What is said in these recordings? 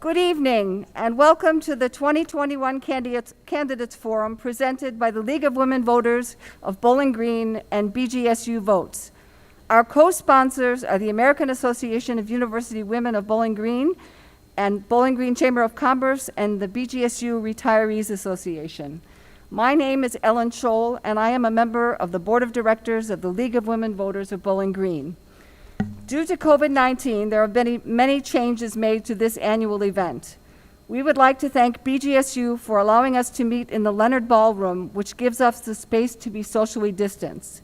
Good evening, and welcome to the 2021 Candidates Forum presented by the League of Women Voters of Bowling Green and BGSU Votes. Our co-sponsors are the American Association of University Women of Bowling Green and Bowling Green Chamber of Commerce and the BGSU Retirees Association. My name is Ellen Scholl, and I am a member of the Board of Directors of the League of Women Voters of Bowling Green. Due to COVID-19, there have been many changes made to this annual event. We would like to thank BGSU for allowing us to meet in the Leonard Ballroom, which gives us the space to be socially distanced.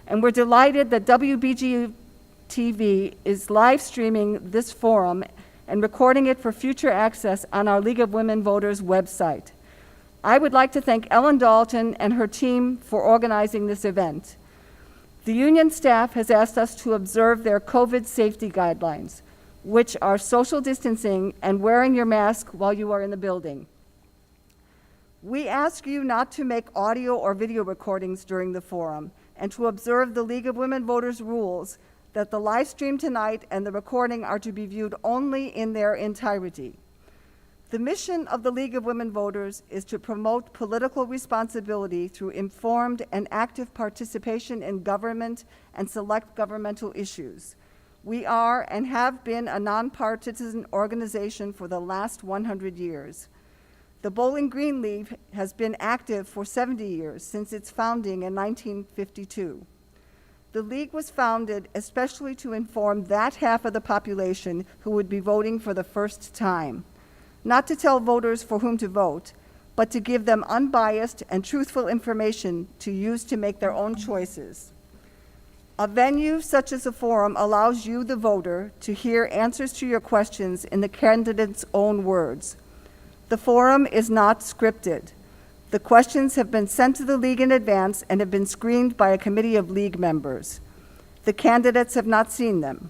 And we're delighted that WBGU-TV is live streaming this forum and recording it for future access on our League of Women Voters website. I would like to thank Ellen Dalton and her team for organizing this event. The union staff has asked us to observe their COVID safety guidelines, which are social distancing and wearing your mask while you are in the building. We ask you not to make audio or video recordings during the forum and to observe the League of Women Voters rules that the live stream tonight and the recording are to be viewed only in their entirety. The mission of the League of Women Voters is to promote political responsibility through informed and active participation in government and select governmental issues. We are and have been a nonpartisan organization for the last 100 years. The Bowling Green League has been active for 70 years, since its founding in 1952. The League was founded especially to inform that half of the population who would be voting for the first time. Not to tell voters for whom to vote, but to give them unbiased and truthful information to use to make their own choices. A venue such as a forum allows you, the voter, to hear answers to your questions in the candidate's own words. The forum is not scripted. The questions have been sent to the League in advance and have been screened by a committee of League members. The candidates have not seen them.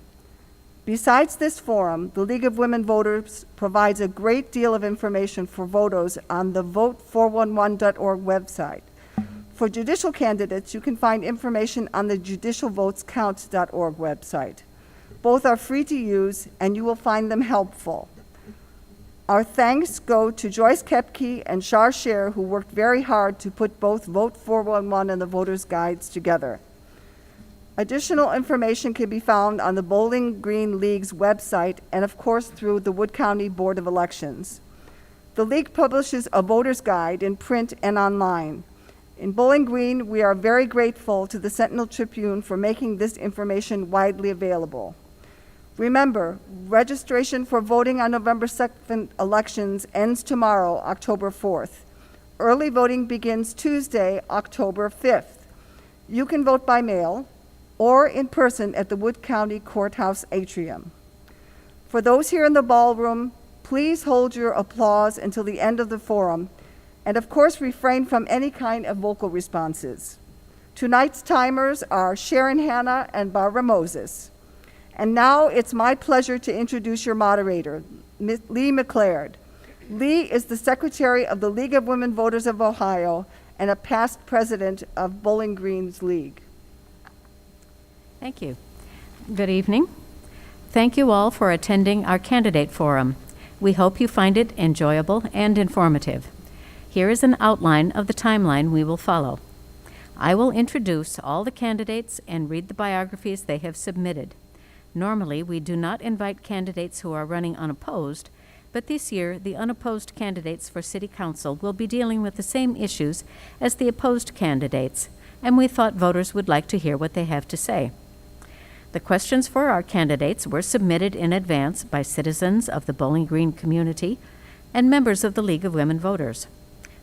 Besides this forum, the League of Women Voters provides a great deal of information for voters on the vote411.org website. For judicial candidates, you can find information on the judicialvotescount.org website. Both are free to use, and you will find them helpful. Our thanks go to Joyce Kepke and Shar Sher, who worked very hard to put both Vote 411 and the Voters Guides together. Additional information can be found on the Bowling Green League's website and, of course, through the Wood County Board of Elections. The League publishes a voter's guide in print and online. In Bowling Green, we are very grateful to the Sentinel Tribune for making this information widely available. Remember, registration for voting on November 2nd elections ends tomorrow, October 4th. Early voting begins Tuesday, October 5th. You can vote by mail or in person at the Wood County Courthouse atrium. For those here in the ballroom, please hold your applause until the end of the forum, and of course refrain from any kind of vocal responses. Tonight's timers are Sharon Hanna and Barbara Moses. And now it's my pleasure to introduce your moderator, Ms. Lee McLeod. Lee is the Secretary of the League of Women Voters of Ohio and a past president of Bowling Green's League. Thank you. Good evening. Thank you all for attending our candidate forum. We hope you find it enjoyable and informative. Here is an outline of the timeline we will follow. I will introduce all the candidates and read the biographies they have submitted. Normally, we do not invite candidates who are running unopposed, but this year, the unopposed candidates for City Council will be dealing with the same issues as the opposed candidates, and we thought voters would like to hear what they have to say. The questions for our candidates were submitted in advance by citizens of the Bowling Green community and members of the League of Women Voters.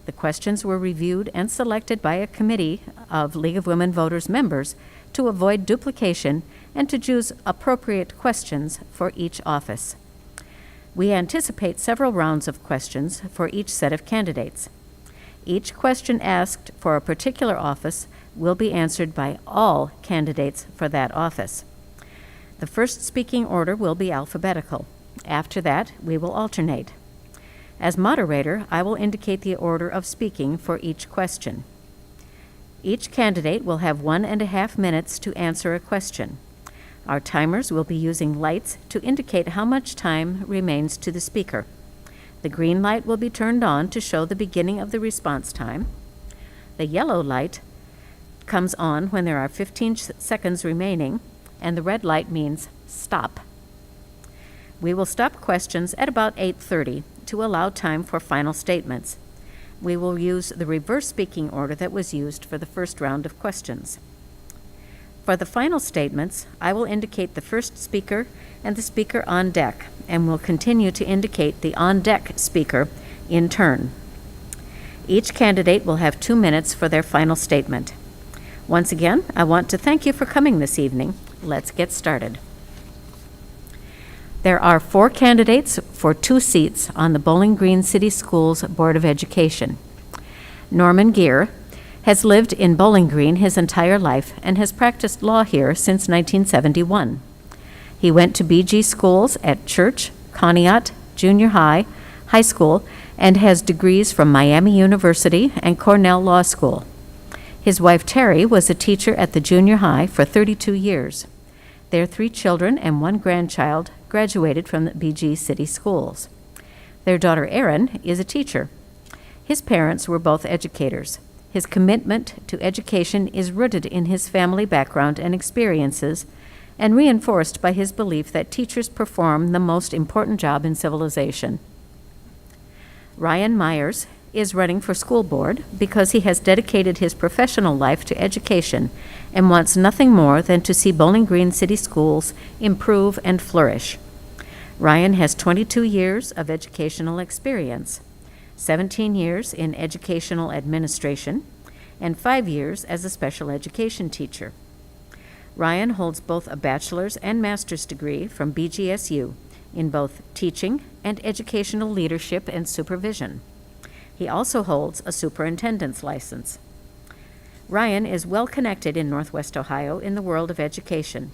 The questions were reviewed and selected by a committee of League of Women Voters members to avoid duplication and to choose appropriate questions for each office. We anticipate several rounds of questions for each set of candidates. Each question asked for a particular office will be answered by all candidates for that office. The first speaking order will be alphabetical. After that, we will alternate. As moderator, I will indicate the order of speaking for each question. Each candidate will have 1.5 minutes to answer a question. Our timers will be using lights to indicate how much time remains to the speaker. The green light will be turned on to show the beginning of the response time. The yellow light comes on when there are 15 seconds remaining, and the red light means stop. We will stop questions at about 8:30 to allow time for final statements. We will use the reverse speaking order that was used for the first round of questions. For the final statements, I will indicate the first speaker and the speaker on deck, and will continue to indicate the on-deck speaker in turn. Each candidate will have 2 minutes for their final statement. Once again, I want to thank you for coming this evening. Let's get started. There are 4 candidates for 2 seats on the Bowling Green City Schools Board of Education. Norman Gear has lived in Bowling Green his entire life and has practiced law here since 1971. He went to BG schools at Church, Conneaut, Junior High, High School, and has degrees from Miami University and Cornell Law School. His wife Terry was a teacher at the junior high for 32 years. Their 3 children and 1 grandchild graduated from the BG City Schools. Their daughter Erin is a teacher. His parents were both educators. His commitment to education is rooted in his family background and experiences, and reinforced by his belief that teachers perform the most important job in civilization. Ryan Myers is running for school board because he has dedicated his professional life to education and wants nothing more than to see Bowling Green City Schools improve and flourish. Ryan has 22 years of educational experience, 17 years in educational administration, and 5 years as a special education teacher. Ryan holds both a bachelor's and master's degree from BGSU in both teaching and educational leadership and supervision. He also holds a superintendent's license. Ryan is well connected in Northwest Ohio in the world of education.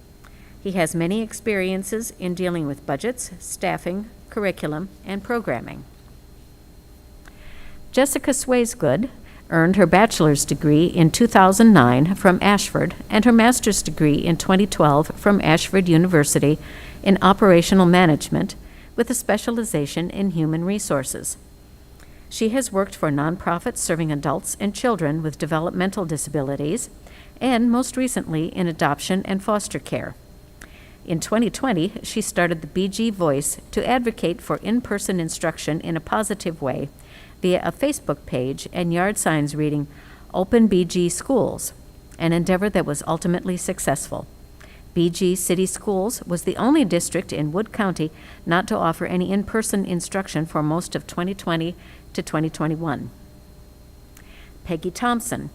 He has many experiences in dealing with budgets, staffing, curriculum, and programming. Jessica Swaysgood earned her bachelor's degree in 2009 from Ashford and her master's degree in 2012 from Ashford University in operational management with a specialization in human resources. She has worked for nonprofits serving adults and children with developmental disabilities, and most recently in adoption and foster care. In 2020, she started the BG Voice to advocate for in-person instruction in a positive way via a Facebook page and yard signs reading Open BG Schools, an endeavor that was ultimately successful. BG City Schools was the only district in Wood County not to offer any in-person instruction for most of 2020 to 2021. Peggy Thompson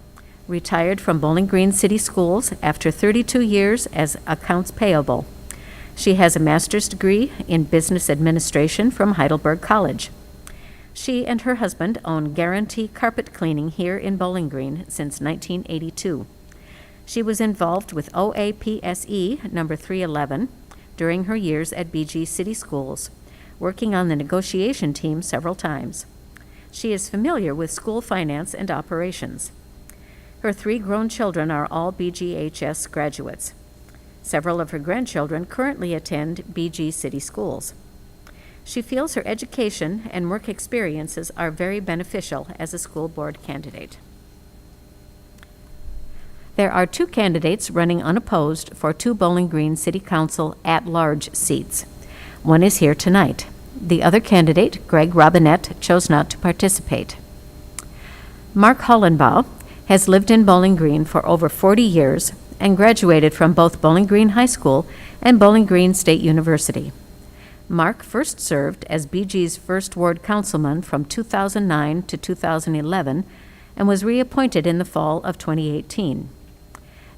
retired from Bowling Green City Schools after 32 years as accounts payable. She has a master's degree in business administration from Heidelberg College. She and her husband own Guarantee Carpet Cleaning here in Bowling Green since 1982. She was involved with OAPSE number 311 during her years at BG City Schools, working on the negotiation team several times. She is familiar with school finance and operations. Her 3 grown children are all BGHS graduates. Several of her grandchildren currently attend BG City Schools. She feels her education and work experiences are very beneficial as a school board candidate. There are 2 candidates running unopposed for 2 Bowling Green City Council at-large seats. One is here tonight. The other candidate, Greg Robinette, chose not to participate. Mark Hollenbaugh has lived in Bowling Green for over 40 years and graduated from both Bowling Green High School and Bowling Green State University. Mark first served as BG's First Ward Councilman from 2009 to 2011 and was reappointed in the fall of 2018.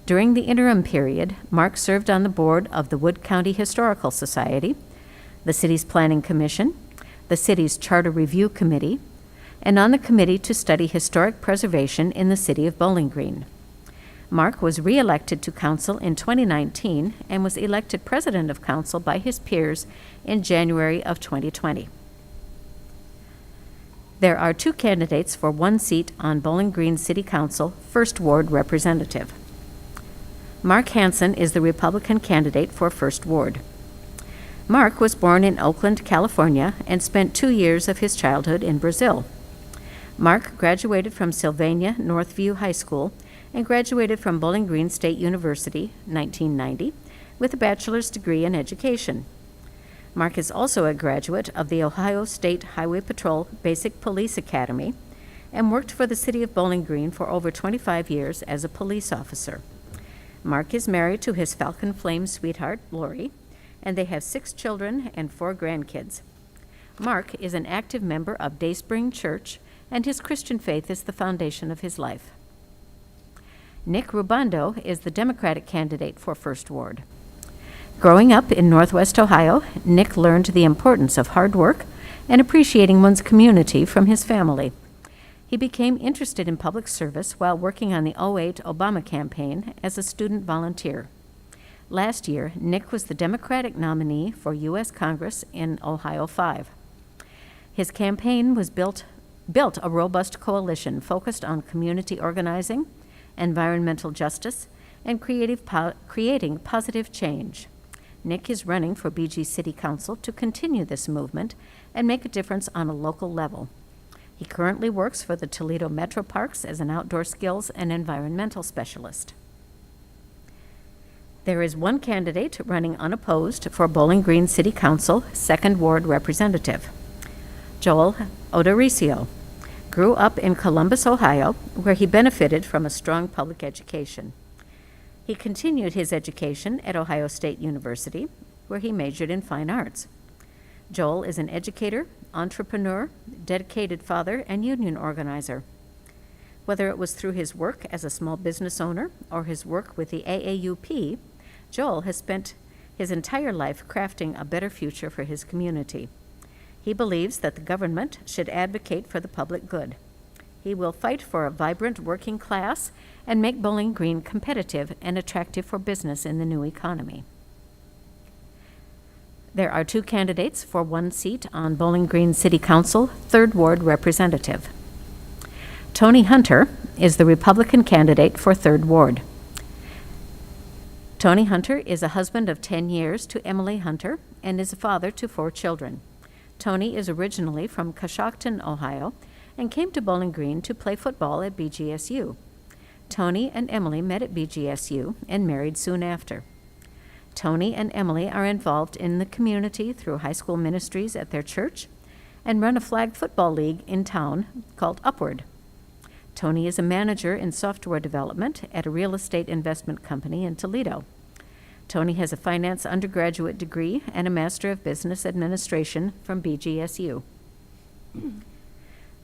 During the interim period, Mark served on the board of the Wood County Historical Society, the city's Planning Commission, the city's Charter Review Committee, and on the committee to study historic preservation in the city of Bowling Green. Mark was re-elected to council in 2019 and was elected president of council by his peers in January of 2020. There are 2 candidates for 1 seat on Bowling Green City Council, First Ward Representative. Mark Hansen is the Republican candidate for First Ward. Mark was born in Oakland, California, and spent 2 years of his childhood in Brazil. Mark graduated from Sylvania Northview High School and graduated from Bowling Green State University, 1990, with a bachelor's degree in education. Mark is also a graduate of the Ohio State Highway Patrol Basic Police Academy and worked for the city of Bowling Green for over 25 years as a police officer. Mark is married to his Falcon Flame sweetheart, Lori, and they have 6 children and 4 grandkids. Mark is an active member of Dayspring Church, and his Christian faith is the foundation of his life. Nick Rubando is the Democratic candidate for First Ward. Growing up in Northwest Ohio, Nick learned the importance of hard work and appreciating one's community from his family. He became interested in public service while working on the 2008 Obama campaign as a student volunteer. Last year, Nick was the Democratic nominee for U.S. Congress in Ohio 5. His campaign was built a robust coalition focused on community organizing, environmental justice, and creating positive change. Nick is running for BG City Council to continue this movement and make a difference on a local level. He currently works for the Toledo Metro Parks as an outdoor skills and environmental specialist. There is one candidate running unopposed for Bowling Green City Council, 2nd Ward Representative. Joel Odoricio grew up in Columbus, Ohio, where he benefited from a strong public education. He continued his education at Ohio State University, where he majored in fine arts. Joel is an educator, entrepreneur, dedicated father, and union organizer. Whether it was through his work as a small business owner or his work with the AAUP, Joel has spent his entire life crafting a better future for his community. He believes that the government should advocate for the public good. He will fight for a vibrant working class and make Bowling Green competitive and attractive for business in the new economy. There are 2 candidates for 1 seat on Bowling Green City Council, 3rd Ward Representative. Tony Hunter is the Republican candidate for 3rd Ward. Tony Hunter is a husband of 10 years to Emily Hunter and is a father to 4 children. Tony is originally from Coshocton, Ohio, and came to Bowling Green to play football at BGSU. Tony and Emily met at BGSU and married soon after. Tony and Emily are involved in the community through high school ministries at their church and run a flag football league in town called Upward. Tony is a manager in software development at a real estate investment company in Toledo. Tony has a finance undergraduate degree and a Master of Business Administration from BGSU.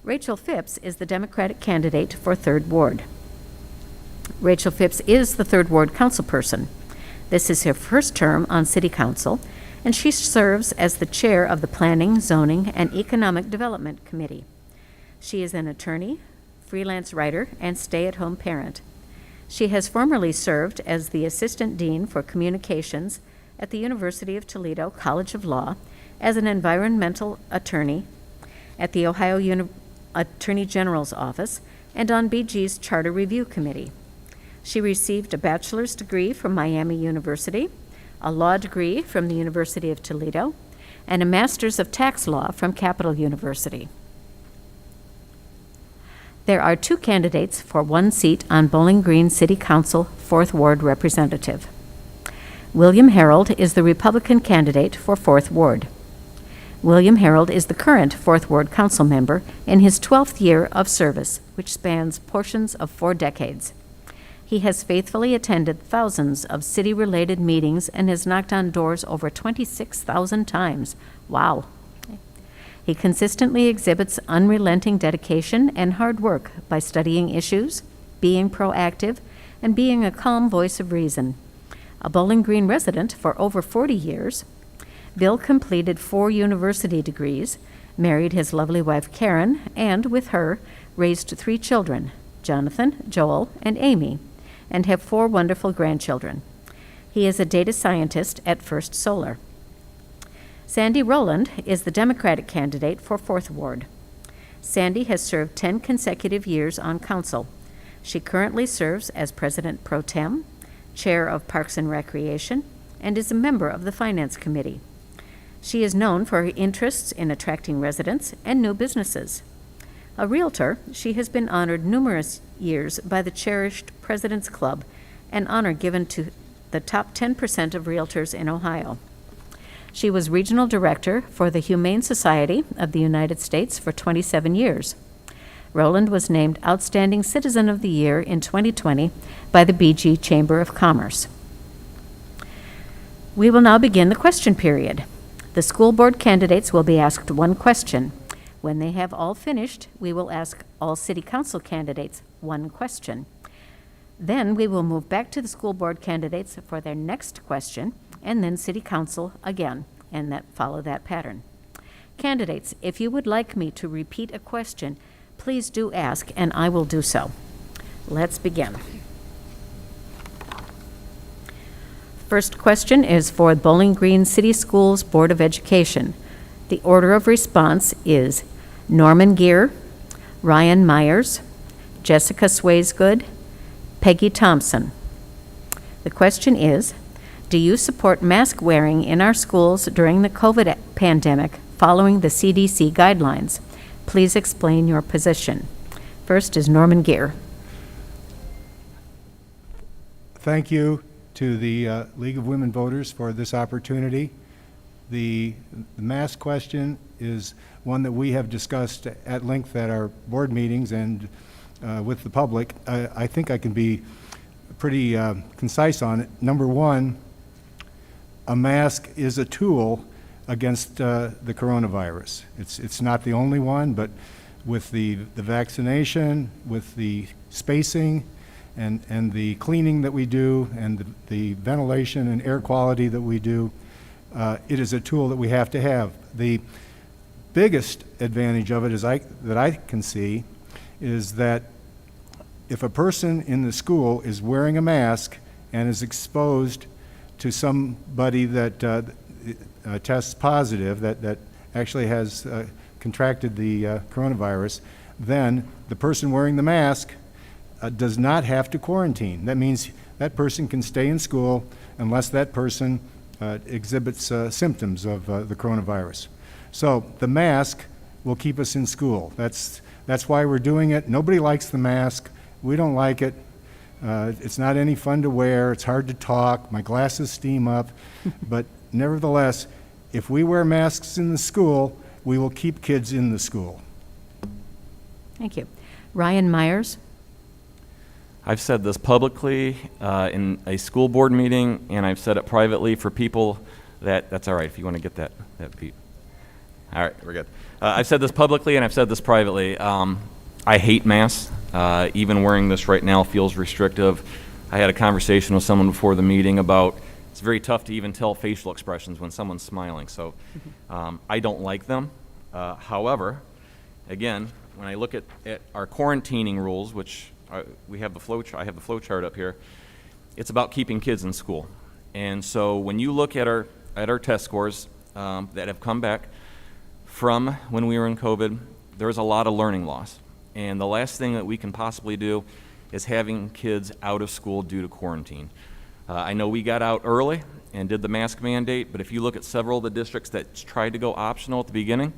Rachel Phipps is the Democratic candidate for 3rd Ward. Rachel Phipps is the 3rd Ward councilperson. This is her first term on City Council, and she serves as the chair of the Planning, Zoning, and Economic Development Committee. She is an attorney, freelance writer, and stay-at-home parent. She has formerly served as the Assistant Dean for Communications at the University of Toledo College of Law, as an environmental attorney at the Ohio Attorney General's Office, and on BG's Charter Review Committee. She received a bachelor's degree from Miami University, a law degree from the University of Toledo, and a master's of tax law from Capital University. There are 2 candidates for 1 seat on Bowling Green City Council, 4th Ward Representative. William Harold is the Republican candidate for 4th Ward. William Harold is the current 4th Ward Council member in his 12th year of service, which spans portions of 4 decades. He has faithfully attended thousands of city-related meetings and has knocked on doors over 26,000 times. Wow. He consistently exhibits unrelenting dedication and hard work by studying issues, being proactive, and being a calm voice of reason. A Bowling Green resident for over 40 years, Bill completed 4 university degrees, married his lovely wife Karen, and with her raised 3 children, Jonathan, Joel, and Amy, and have 4 wonderful grandchildren. He is a data scientist at First Solar. Sandy Rowland is the Democratic candidate for 4th Ward. Sandy has served 10 consecutive years on council. She currently serves as President Pro Tem, Chair of Parks and Recreation, and is a member of the Finance Committee. She is known for her interests in attracting residents and new businesses. A realtor, she has been honored numerous years by the cherished President's Club, an honor given to the top 10% of realtors in Ohio. She was regional director for the Humane Society of the United States for 27 years. Rowland was named Outstanding Citizen of the Year in 2020 by the BG Chamber of Commerce. We will now begin the question period. The school board candidates will be asked one question. When they have all finished, we will ask all city council candidates one question. Then we will move back to the school board candidates for their next question, and then city council again, and follow that pattern. Candidates, if you would like me to repeat a question, please do ask, and I will do so. Let's begin. First question is for Bowling Green City Schools Board of Education. The order of response is Norman Gear, Ryan Myers, Jessica Swaysgood, Peggy Thompson. The question is, do you support mask wearing in our schools during the COVID pandemic following the CDC guidelines? Please explain your position. First is Norman Gear. Thank you to the League of Women Voters for this opportunity. The mask question is one that we have discussed at length at our board meetings and with the public. I think I can be pretty concise on it. Number one, a mask is a tool against the coronavirus. It's not the only one, but with the vaccination, with the spacing, and the cleaning that we do, and the ventilation and air quality that we do, it is a tool that we have to have. The biggest advantage of it that I can see is that if a person in the school is wearing a mask and is exposed to somebody that tests positive, that actually has contracted the coronavirus, then the person wearing the mask does not have to quarantine. That means that person can stay in school unless that person exhibits symptoms of the coronavirus. So the mask will keep us in school. That's why we're doing it. Nobody likes the mask. We don't like it. It's not any fun to wear. It's hard to talk. My glasses steam up. But nevertheless, if we wear masks in the school, we will keep kids in the school. Thank you. Ryan Myers. I've said this publicly in a school board meeting, and I've said it privately for people that's all right if you want to get that beat. All right, we're good. I've said this publicly and I've said this privately. I hate masks. Even wearing this right now feels restrictive. I had a conversation with someone before the meeting about it's very tough to even tell facial expressions when someone's smiling. So I don't like them. However, again, when I look at our quarantining rules, which we have the flow chart. I have the flow chart up here. It's about keeping kids in school, and so when you look at our test scores that have come back from when we were in COVID, there's a lot of learning loss, and the last thing that we can possibly do is having kids out of school due to quarantine. I know we got out early and did the mask mandate, but if you look at several of the districts that tried to go optional at the beginning,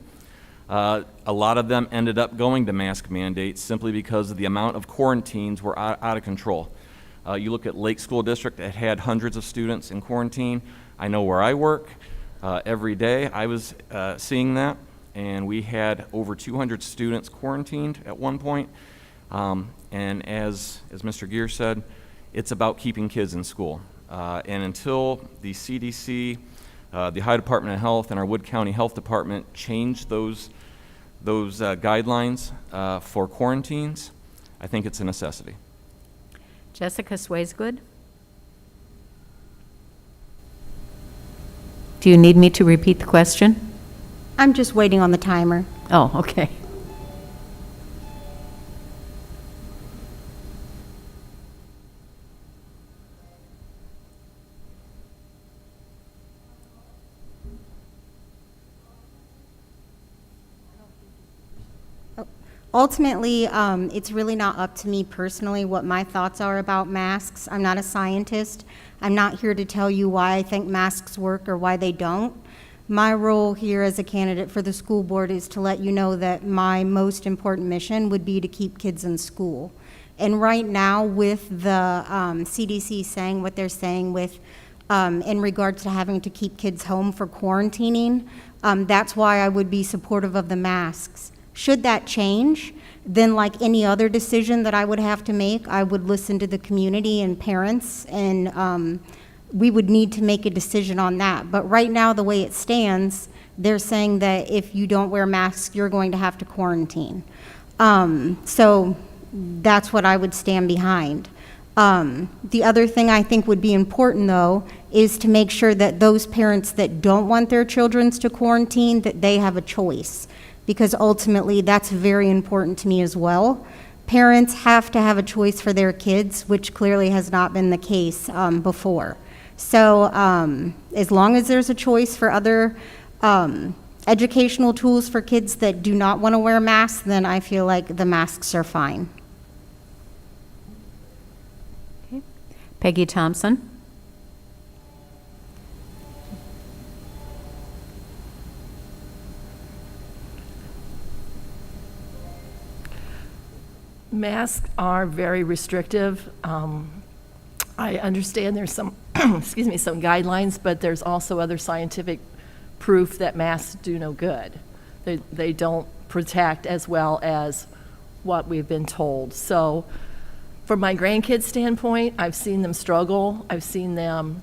a lot of them ended up going to mask mandates simply because of the amount of quarantines were out of control. You look at Lake School District that had hundreds of students in quarantine. I know where I work, every day I was seeing that, and we had over 200 students quarantined at one point. And as Mr. Gear said, it's about keeping kids in school. And until the CDC, the Ohio Department of Health, and our Wood County Health Department change those guidelines for quarantines, I think it's a necessity. Jessica Swaysgood. Do you need me to repeat the question? I'm just waiting on the timer. Oh, okay. Ultimately, it's really not up to me personally what my thoughts are about masks. I'm not a scientist. I'm not here to tell you why I think masks work or why they don't. My role here as a candidate for the school board is to let you know that my most important mission would be to keep kids in school. And right now, with the CDC saying what they're saying with in regards to having to keep kids home for quarantining, that's why I would be supportive of the masks. Should that change, then like any other decision that I would have to make, I would listen to the community and parents, and we would need to make a decision on that. But right now, the way it stands, they're saying that if you don't wear masks, you're going to have to quarantine. So that's what I would stand behind. The other thing I think would be important, though, is to make sure that those parents that don't want their children to quarantine, that they have a choice, because ultimately that's very important to me as well. Parents have to have a choice for their kids, which clearly has not been the case before. So as long as there's a choice for other educational tools for kids that do not want to wear masks, then I feel like the masks are fine. Okay. Peggy Thompson. Masks are very restrictive. I understand there's some, excuse me, some guidelines, but there's also other scientific proof that masks do no good. They don't protect as well as what we've been told. So from my grandkids' standpoint, I've seen them struggle. I've seen them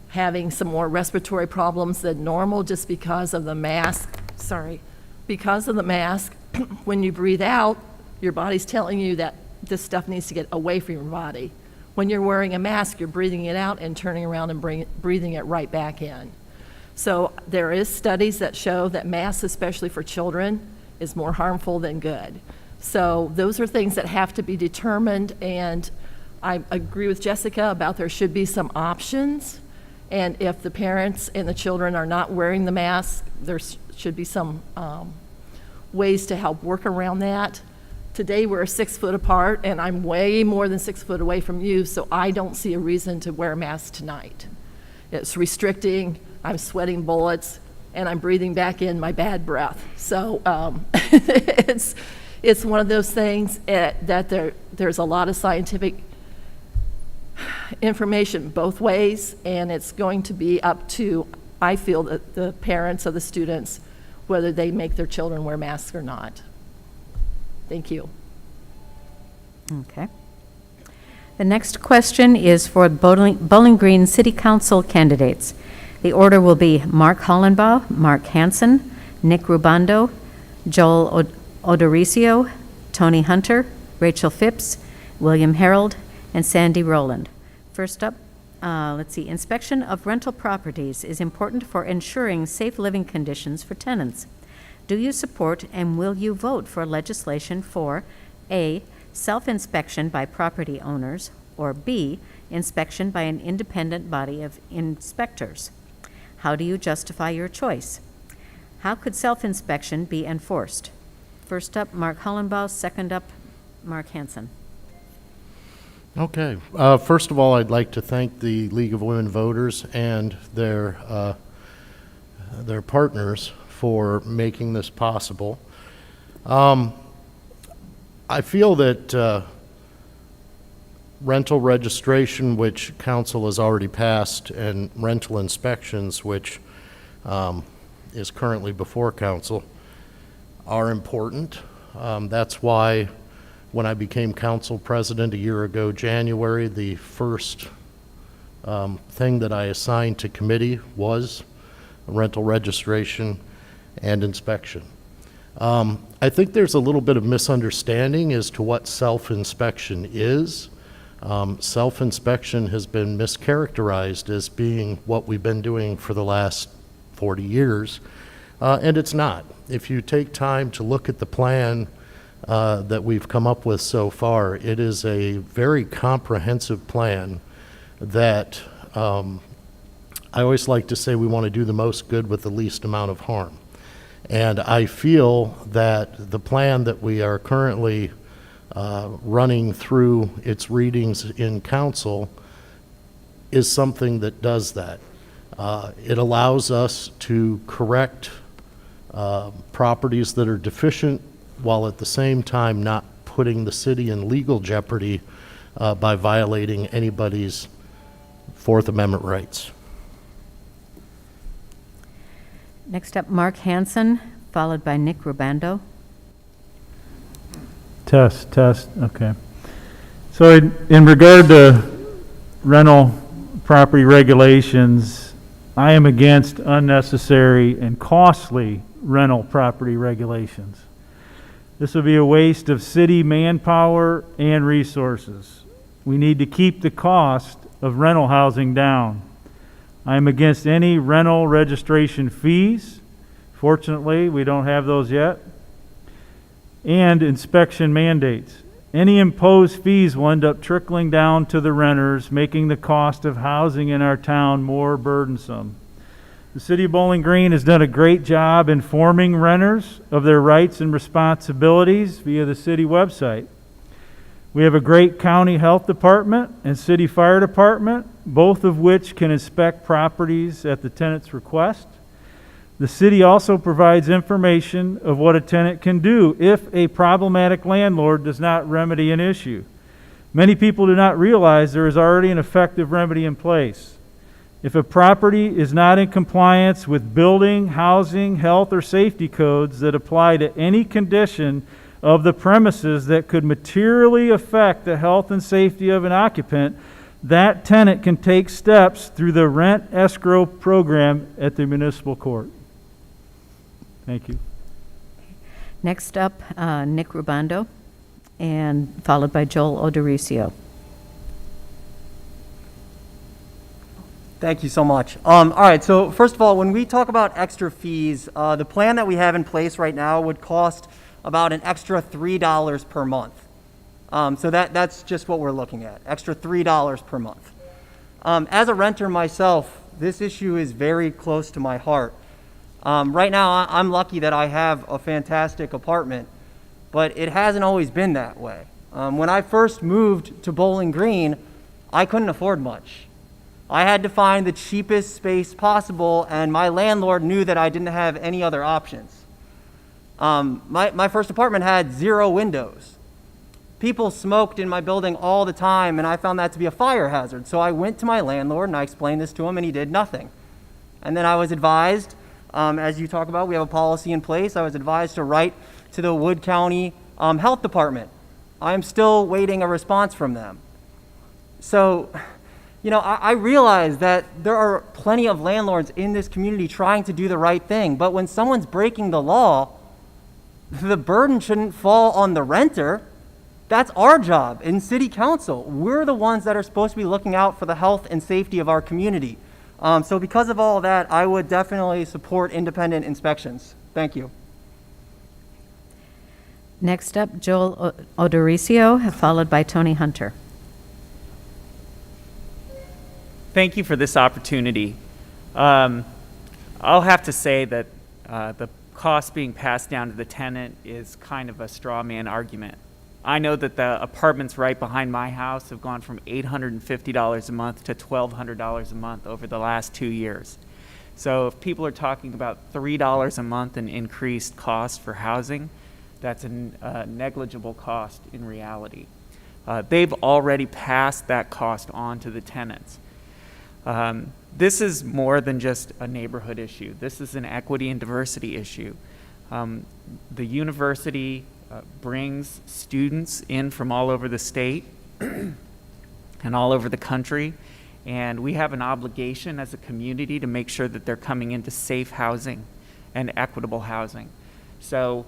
having some more respiratory problems than normal just because of the mask. Because of the mask, when you breathe out, your body's telling you that this stuff needs to get away from your body. When you're wearing a mask, you're breathing it out and turning around and breathing it right back in. So there is studies that show that masks, especially for children, is more harmful than good. So those are things that have to be determined, and I agree with Jessica about there should be some options, and if the parents and the children are not wearing the mask, there should be some ways to help work around that. Today we're 6 foot apart, and I'm way more than 6 foot away from you, so I don't see a reason to wear a mask tonight. It's restricting, I'm sweating bullets, and I'm breathing back in my bad breath. So it's one of those things that there's a lot of scientific information both ways, and it's going to be up to, I feel, the parents of the students, whether they make their children wear masks or not. Thank you. Okay. The next question is for Bowling Green City Council candidates. The order will be Mark Hollenbaugh, Mark Hansen, Nick Rubando, Joel Odoricio, Tony Hunter, Rachel Phipps, William Harold, and Sandy Rowland. First up, let's see. Inspection of rental properties is important for ensuring safe living conditions for tenants. Do you support and will you vote for legislation for A, self-inspection by property owners, or B, inspection by an independent body of inspectors? How do you justify your choice? How could self-inspection be enforced? First up, Mark Hollenbaugh. Second up, Mark Hansen. Okay. First of all, I'd like to thank the League of Women Voters and their partners for making this possible. I feel that rental registration, which council has already passed, and rental inspections, which is currently before council, are important. That's why when I became council president a year ago, January, the first thing that I assigned to committee was rental registration and inspection. I think there's a little bit of misunderstanding as to what self-inspection is. Self-inspection has been mischaracterized as being what we've been doing for the last 40 years, and it's not. If you take time to look at the plan that we've come up with so far, it is a very comprehensive plan that I always like to say we want to do the most good with the least amount of harm. And I feel that the plan that we are currently running through its readings in council is something that does that. It allows us to correct properties that are deficient while at the same time not putting the city in legal jeopardy by violating anybody's Fourth Amendment rights. Next up, Mark Hansen, followed by Nick Rubando. Test, okay. So in regard to rental property regulations, I am against unnecessary and costly rental property regulations. This would be a waste of city manpower and resources. We need to keep the cost of rental housing down. I am against any rental registration fees. Fortunately, we don't have those yet. And inspection mandates. Any imposed fees will end up trickling down to the renters, making the cost of housing in our town more burdensome. The City of Bowling Green has done a great job informing renters of their rights and responsibilities via the city website. We have a great county health department and city fire department, both of which can inspect properties at the tenant's request. The city also provides information of what a tenant can do if a problematic landlord does not remedy an issue. Many people do not realize there is already an effective remedy in place. If a property is not in compliance with building, housing, health, or safety codes that apply to any condition of the premises that could materially affect the health and safety of an occupant, that tenant can take steps through the rent escrow program at the municipal court. Thank you. Next up, Nick Rubando, and followed by Joel Odoricio. Thank you so much. All right, so first of all, when we talk about extra fees, the plan that we have in place right now would cost about an extra $3 per month. So that's just what we're looking at, extra $3 per month. As a renter myself, this issue is very close to my heart. Right now, I'm lucky that I have a fantastic apartment, but it hasn't always been that way. When I first moved to Bowling Green, I couldn't afford much. I had to find the cheapest space possible, and my landlord knew that I didn't have any other options. My first apartment had 0 windows. People smoked in my building all the time, and I found that to be a fire hazard. So I went to my landlord, and I explained this to him, and he did nothing. And then I was advised, as you talk about, we have a policy in place. I was advised to write to the Wood County Health Department. I am still waiting a response from them. So, you know, I realize that there are plenty of landlords in this community trying to do the right thing, but when someone's breaking the law, the burden shouldn't fall on the renter. That's our job in city council. We're the ones that are supposed to be looking out for the health and safety of our community. So because of all that, I would definitely support independent inspections. Thank you. Next up, Joel Odoricio, followed by Tony Hunter. Thank you for this opportunity. I'll have to say that the cost being passed down to the tenant is kind of a straw man argument. I know that the apartments right behind my house have gone from $850 a month to $1,200 a month over the last 2 years. So if people are talking about $3 a month in increased cost for housing, that's a negligible cost in reality. They've already passed that cost on to the tenants. This is more than just a neighborhood issue. This is an equity and diversity issue. The university brings students in from all over the state and all over the country, and we have an obligation as a community to make sure that they're coming into safe housing and equitable housing. So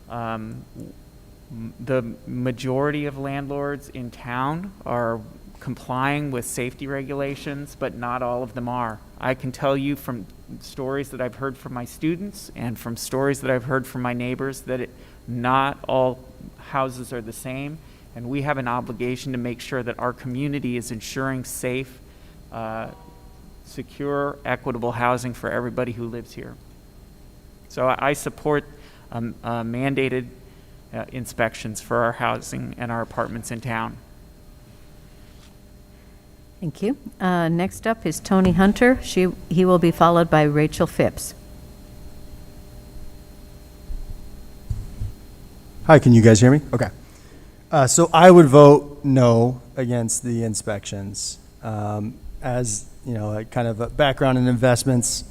the majority of landlords in town are complying with safety regulations, but not all of them are. I can tell you from stories that I've heard from my students and from stories that I've heard from my neighbors that not all houses are the same, and we have an obligation to make sure that our community is ensuring safe, secure, equitable housing for everybody who lives here. So I support mandated inspections for our housing and our apartments in town. Thank you. Next up is Tony Hunter. He will be followed by Rachel Phipps. Hi, can you guys hear me? Okay. So I would vote no against the inspections. As you know, a kind of a background in investments,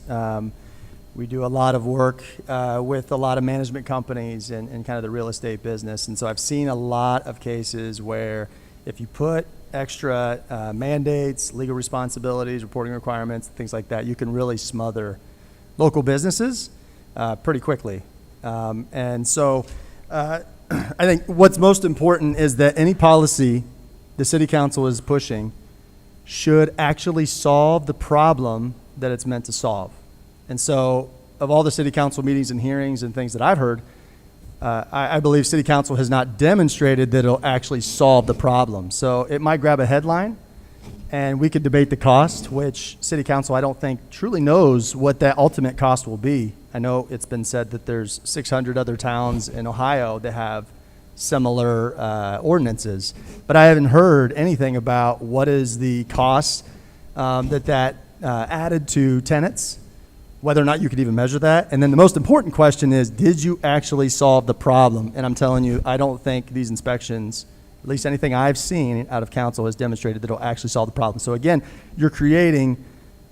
we do a lot of work with a lot of management companies and kind of the real estate business. And so I've seen a lot of cases where if you put extra mandates, legal responsibilities, reporting requirements, things like that, you can really smother local businesses pretty quickly. And so I think what's most important is that any policy the city council is pushing should actually solve the problem that it's meant to solve. And so of all the city council meetings and hearings and things that I've heard, I believe city council has not demonstrated that it'll actually solve the problem. So it might grab a headline and we could debate the cost, which city council I don't think truly knows what that ultimate cost will be. I know it's been said that there's 600 other towns in Ohio that have similar ordinances, but I haven't heard anything about what is the cost that added to tenants, whether or not you could even measure that. And then the most important question is, did you actually solve the problem? And I'm telling you, I don't think these inspections, at least anything I've seen out of council, has demonstrated that it'll actually solve the problem. So again, you're creating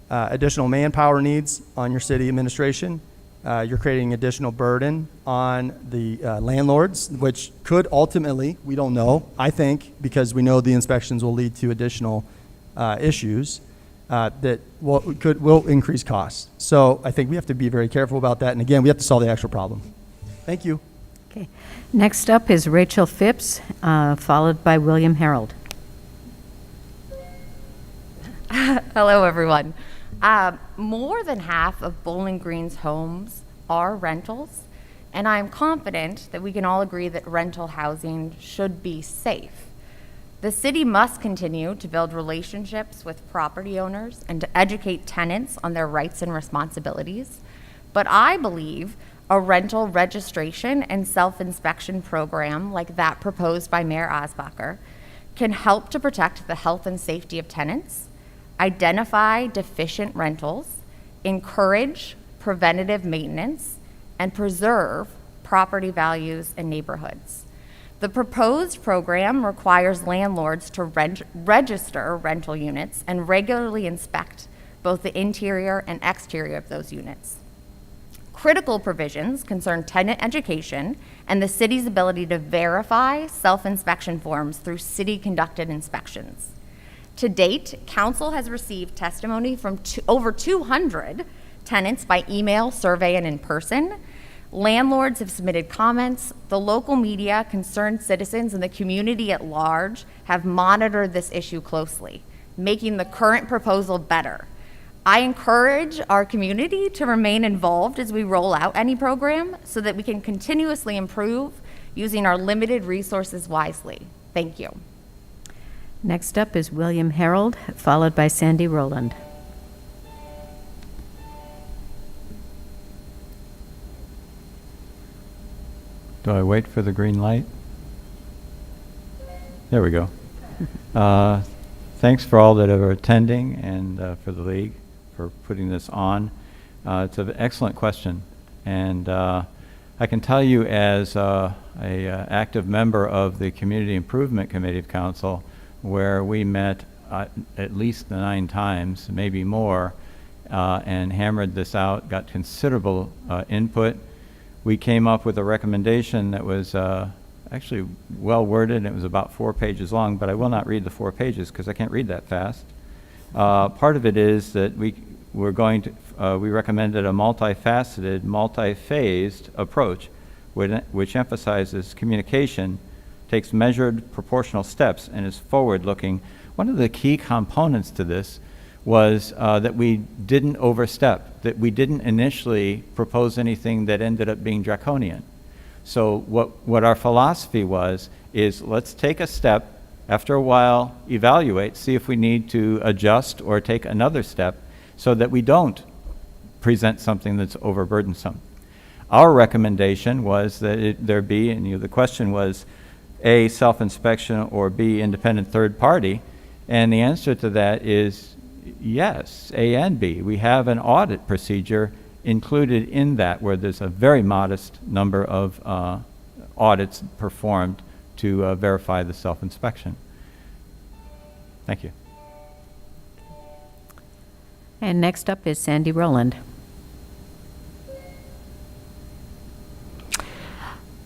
additional manpower needs on your city administration. You're creating additional burden on the landlords, which could ultimately, we don't know, I think, because we know the inspections will lead to additional issues that will increase costs. So I think we have to be very careful about that. And again, we have to solve the actual problem. Thank you. Okay. Next up is Rachel Phipps, followed by William Harold. Hello, everyone. More than half of Bowling Green's homes are rentals, and I'm confident that we can all agree that rental housing should be safe. The city must continue to build relationships with property owners and to educate tenants on their rights and responsibilities. But I believe a rental registration and self-inspection program like that proposed by Mayor Osbacher can help to protect the health and safety of tenants, identify deficient rentals, encourage preventative maintenance, and preserve property values in neighborhoods. The proposed program requires landlords to register rental units and regularly inspect both the interior and exterior of those units. Critical provisions concern tenant education and the city's ability to verify self-inspection forms through city-conducted inspections. To date, council has received testimony from over 200 tenants by email, survey, and in person. Landlords have submitted comments. The local media, concerned citizens, and the community at large have monitored this issue closely, making the current proposal better. I encourage our community to remain involved as we roll out any program so that we can continuously improve using our limited resources wisely. Thank you. Next up is William Harold, followed by Sandy Rowland. Do I wait for the green light? There we go. Thanks for all that are attending and for the league for putting this on. It's an excellent question, and I can tell you as a active member of the Community Improvement Committee of Council, where we met at least 9 times, maybe more, and hammered this out, got considerable input. We came up with a recommendation that was actually well worded, and it was about 4 pages long, but I will not read the 4 pages because I can't read that fast. Part of it is that we recommended a multifaceted, multi-phased approach, which emphasizes communication, takes measured proportional steps, and is forward-looking. One of the key components to this was that we didn't overstep, that we didn't initially propose anything that ended up being draconian. So what our philosophy was is let's take a step, after a while evaluate, see if we need to adjust or take another step so that we don't present something that's overburdensome. Our recommendation was that there be, and the question was, A, self-inspection, or B, independent third party. And the answer to that is yes, A and B. We have an audit procedure included in that where there's a very modest number of audits performed to verify the self-inspection. Thank you. And next up is Sandy Rowland.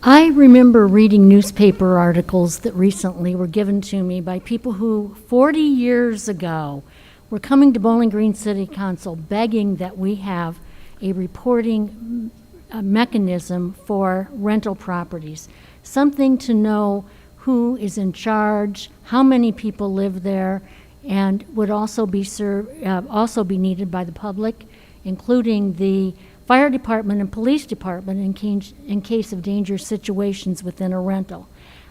I remember reading newspaper articles that recently were given to me by people who 40 years ago were coming to Bowling Green City Council begging that we have a reporting mechanism for rental properties, something to know who is in charge, how many people live there, and would also be needed by the public, including the fire department and police department in case of dangerous situations within a rental.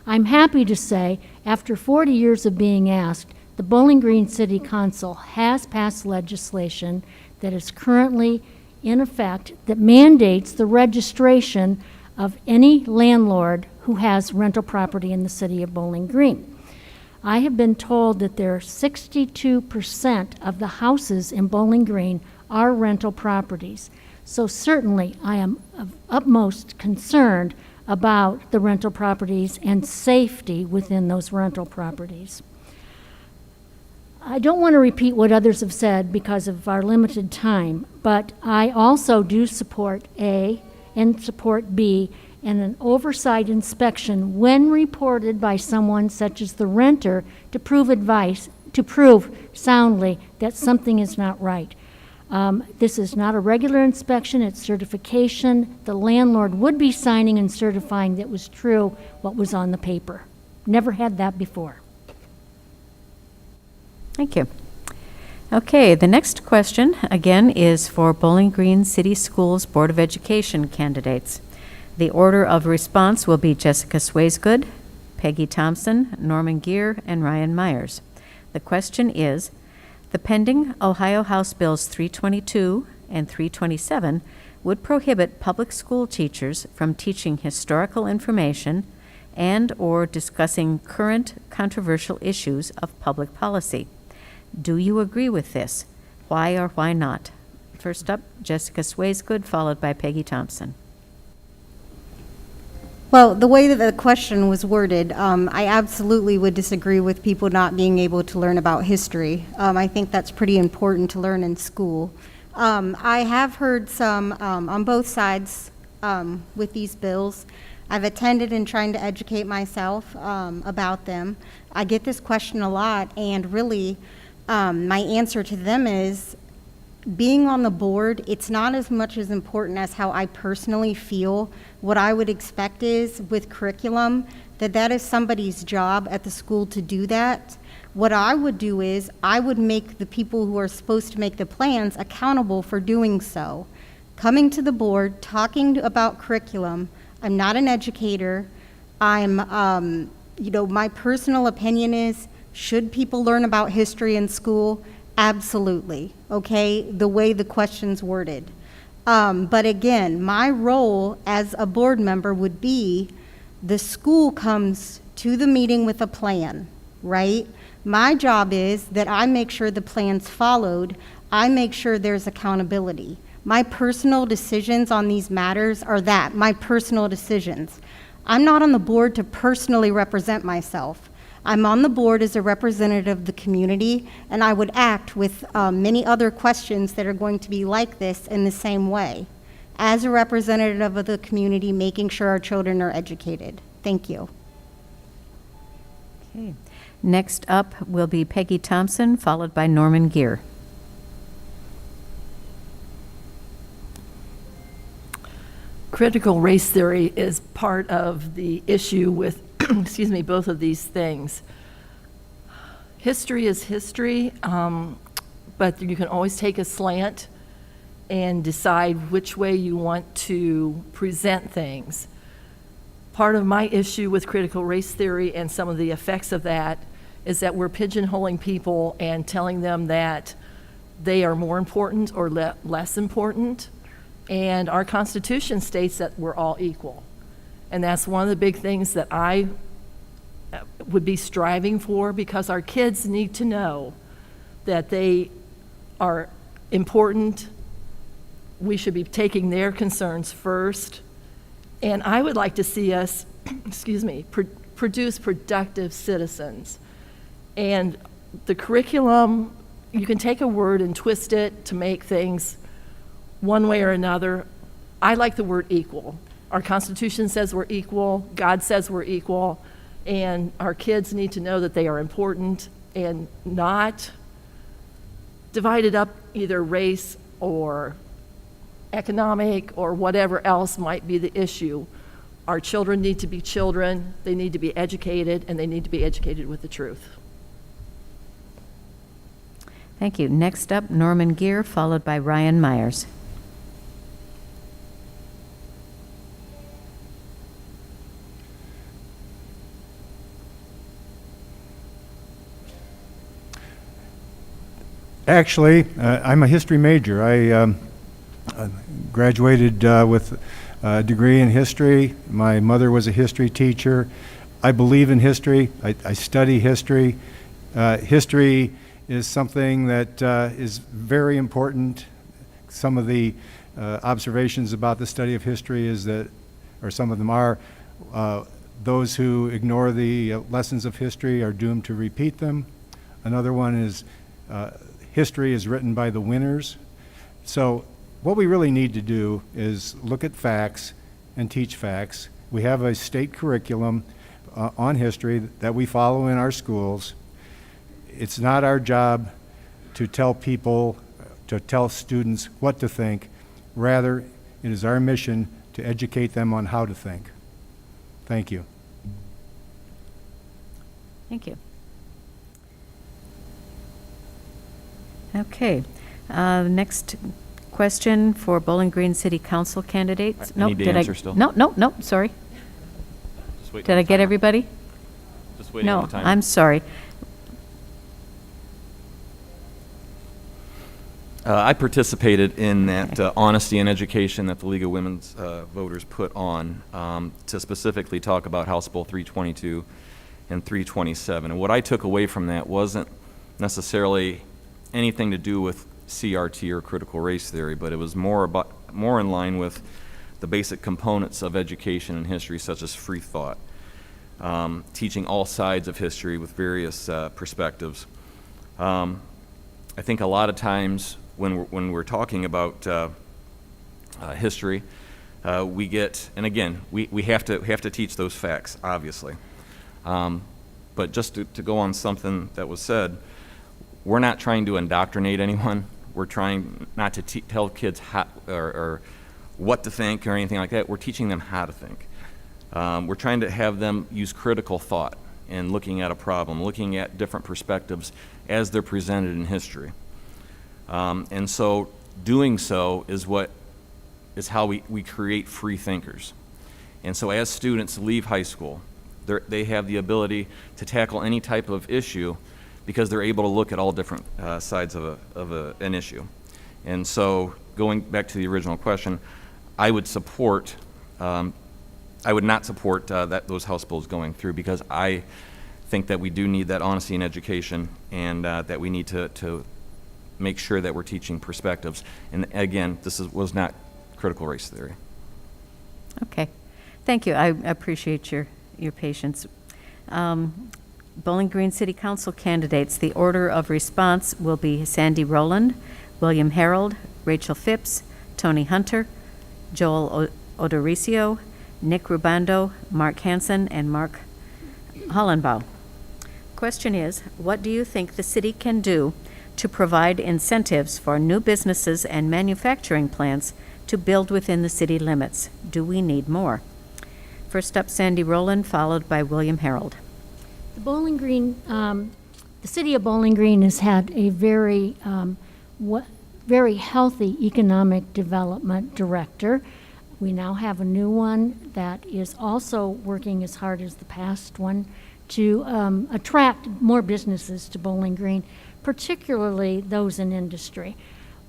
I'm happy to say, after 40 years of being asked, the Bowling Green City Council has passed legislation that is currently in effect that mandates the registration of any landlord who has rental property in the city of Bowling Green. I have been told that there are 62% of the houses in Bowling Green are rental properties. So certainly I am of utmost concerned about the rental properties and safety within those rental properties. I don't want to repeat what others have said because of our limited time, but I also do support A and support B and an oversight inspection when reported by someone such as the renter to prove soundly that something is not right. This is not a regular inspection, it's certification. The landlord would be signing and certifying that was true what was on the paper. Never had that before. Thank you. Okay, the next question, again, is for Bowling Green City Schools Board of Education candidates. The order of response will be Jessica Swaysgood, Peggy Thompson, Norman Gear, and Ryan Myers. The question is, the pending Ohio House Bills 322 and 327 would prohibit public school teachers from teaching historical information and or discussing current controversial issues of public policy. Do you agree with this? Why or why not? First up, Jessica Swaysgood, followed by Peggy Thompson. Well, the way that the question was worded, I absolutely would disagree with people not being able to learn about history. I think that's pretty important to learn in school. I have heard some on both sides with these bills. I've attended and trying to educate myself about them. I get this question a lot, and really my answer to them is, being on the board, it's not as much as important as how I personally feel. What I would expect is, with curriculum, that is somebody's job at the school to do that. What I would do is, I would make the people who are supposed to make the plans accountable for doing so. Coming to the board, talking about curriculum. I'm not an educator. My personal opinion is, should people learn about history in school? Absolutely, okay, the way the question's worded. But again, my role as a board member would be, the school comes to the meeting with a plan, right? My job is that I make sure the plan's followed. I make sure there's accountability. My personal decisions on these matters are my personal decisions. I'm not on the board to personally represent myself. I'm on the board as a representative of the community, and I would act with many other questions that are going to be like this in the same way. As a representative of the community, making sure our children are educated. Thank you. Okay. Next up will be Peggy Thompson, followed by Norman Gear. Critical race theory is part of the issue with both of these things. History is history, but you can always take a slant and decide which way you want to present things. Part of my issue with critical race theory and some of the effects of that is that we're pigeonholing people and telling them that they are more important or less important, and our Constitution states that we're all equal. And that's one of the big things that I would be striving for, because our kids need to know that they are important. We should be taking their concerns first. And I would like to see us, produce productive citizens. And the curriculum, you can take a word and twist it to make things one way or another. I like the word equal. Our Constitution says we're equal, God says we're equal, and our kids need to know that they are important and not divided up either race or economic or whatever else might be the issue. Our children need to be children, they need to be educated, and they need to be educated with the truth. Thank you. Next up, Norman Gear, followed by Ryan Myers. Actually, I'm a history major. I graduated with a degree in history. My mother was a history teacher. I believe in history. I study history. History is something that is very important. Some of the observations about the study of history is that, or some of them are, those who ignore the lessons of history are doomed to repeat them. Another one is history is written by the winners. So what we really need to do is look at facts and teach facts. We have a state curriculum on history that we follow in our schools. It's not our job to tell people, to tell students what to think. Rather, it is our mission to educate them on how to think. Thank you. Thank you. Okay. Next question for Bowling Green City Council candidates. I need to answer still. No, sorry. Just wait Did on I the get timer. everybody? Just waiting on No, the timer. I'm sorry. I participated in that honesty and education that the League of Women's Voters put on to specifically talk about House Bill 322 and 327. And what I took away from that wasn't necessarily anything to do with CRT or critical race theory, but it was more in line with the basic components of education and history, such as free thought, teaching all sides of history with various perspectives. I think a lot of times when we're talking about history, we get, and again, we have to teach those facts, obviously. But just to go on something that was said, we're not trying to indoctrinate anyone. We're trying not to tell kids how or what to think or anything like that. We're teaching them how to think. We're trying to have them use critical thought in looking at a problem, looking at different perspectives as they're presented in history. And so doing so is how we create free thinkers. And so as students leave high school, they have the ability to tackle any type of issue because they're able to look at all different sides of an issue. And so going back to the original question, I would not support those House bills going through, because I think that we do need that honesty in education, and that we need to make sure that we're teaching perspectives. And again, this was not critical race theory. Okay. Thank you. I appreciate your patience. Bowling Green City Council candidates, the order of response will be Sandy Rowland, William Harold, Rachel Phipps, Tony Hunter, Joel Odoricio, Nick Rubando, Mark Hansen, and Mark Hollenbaugh. Question is, what do you think the city can do to provide incentives for new businesses and manufacturing plants to build within the city limits? Do we need more? First up, Sandy Rowland, followed by William Harold. The Bowling Green, the city of Bowling Green has had a very healthy economic development director. We now have a new one that is also working as hard as the past one to attract more businesses to Bowling Green, particularly those in industry.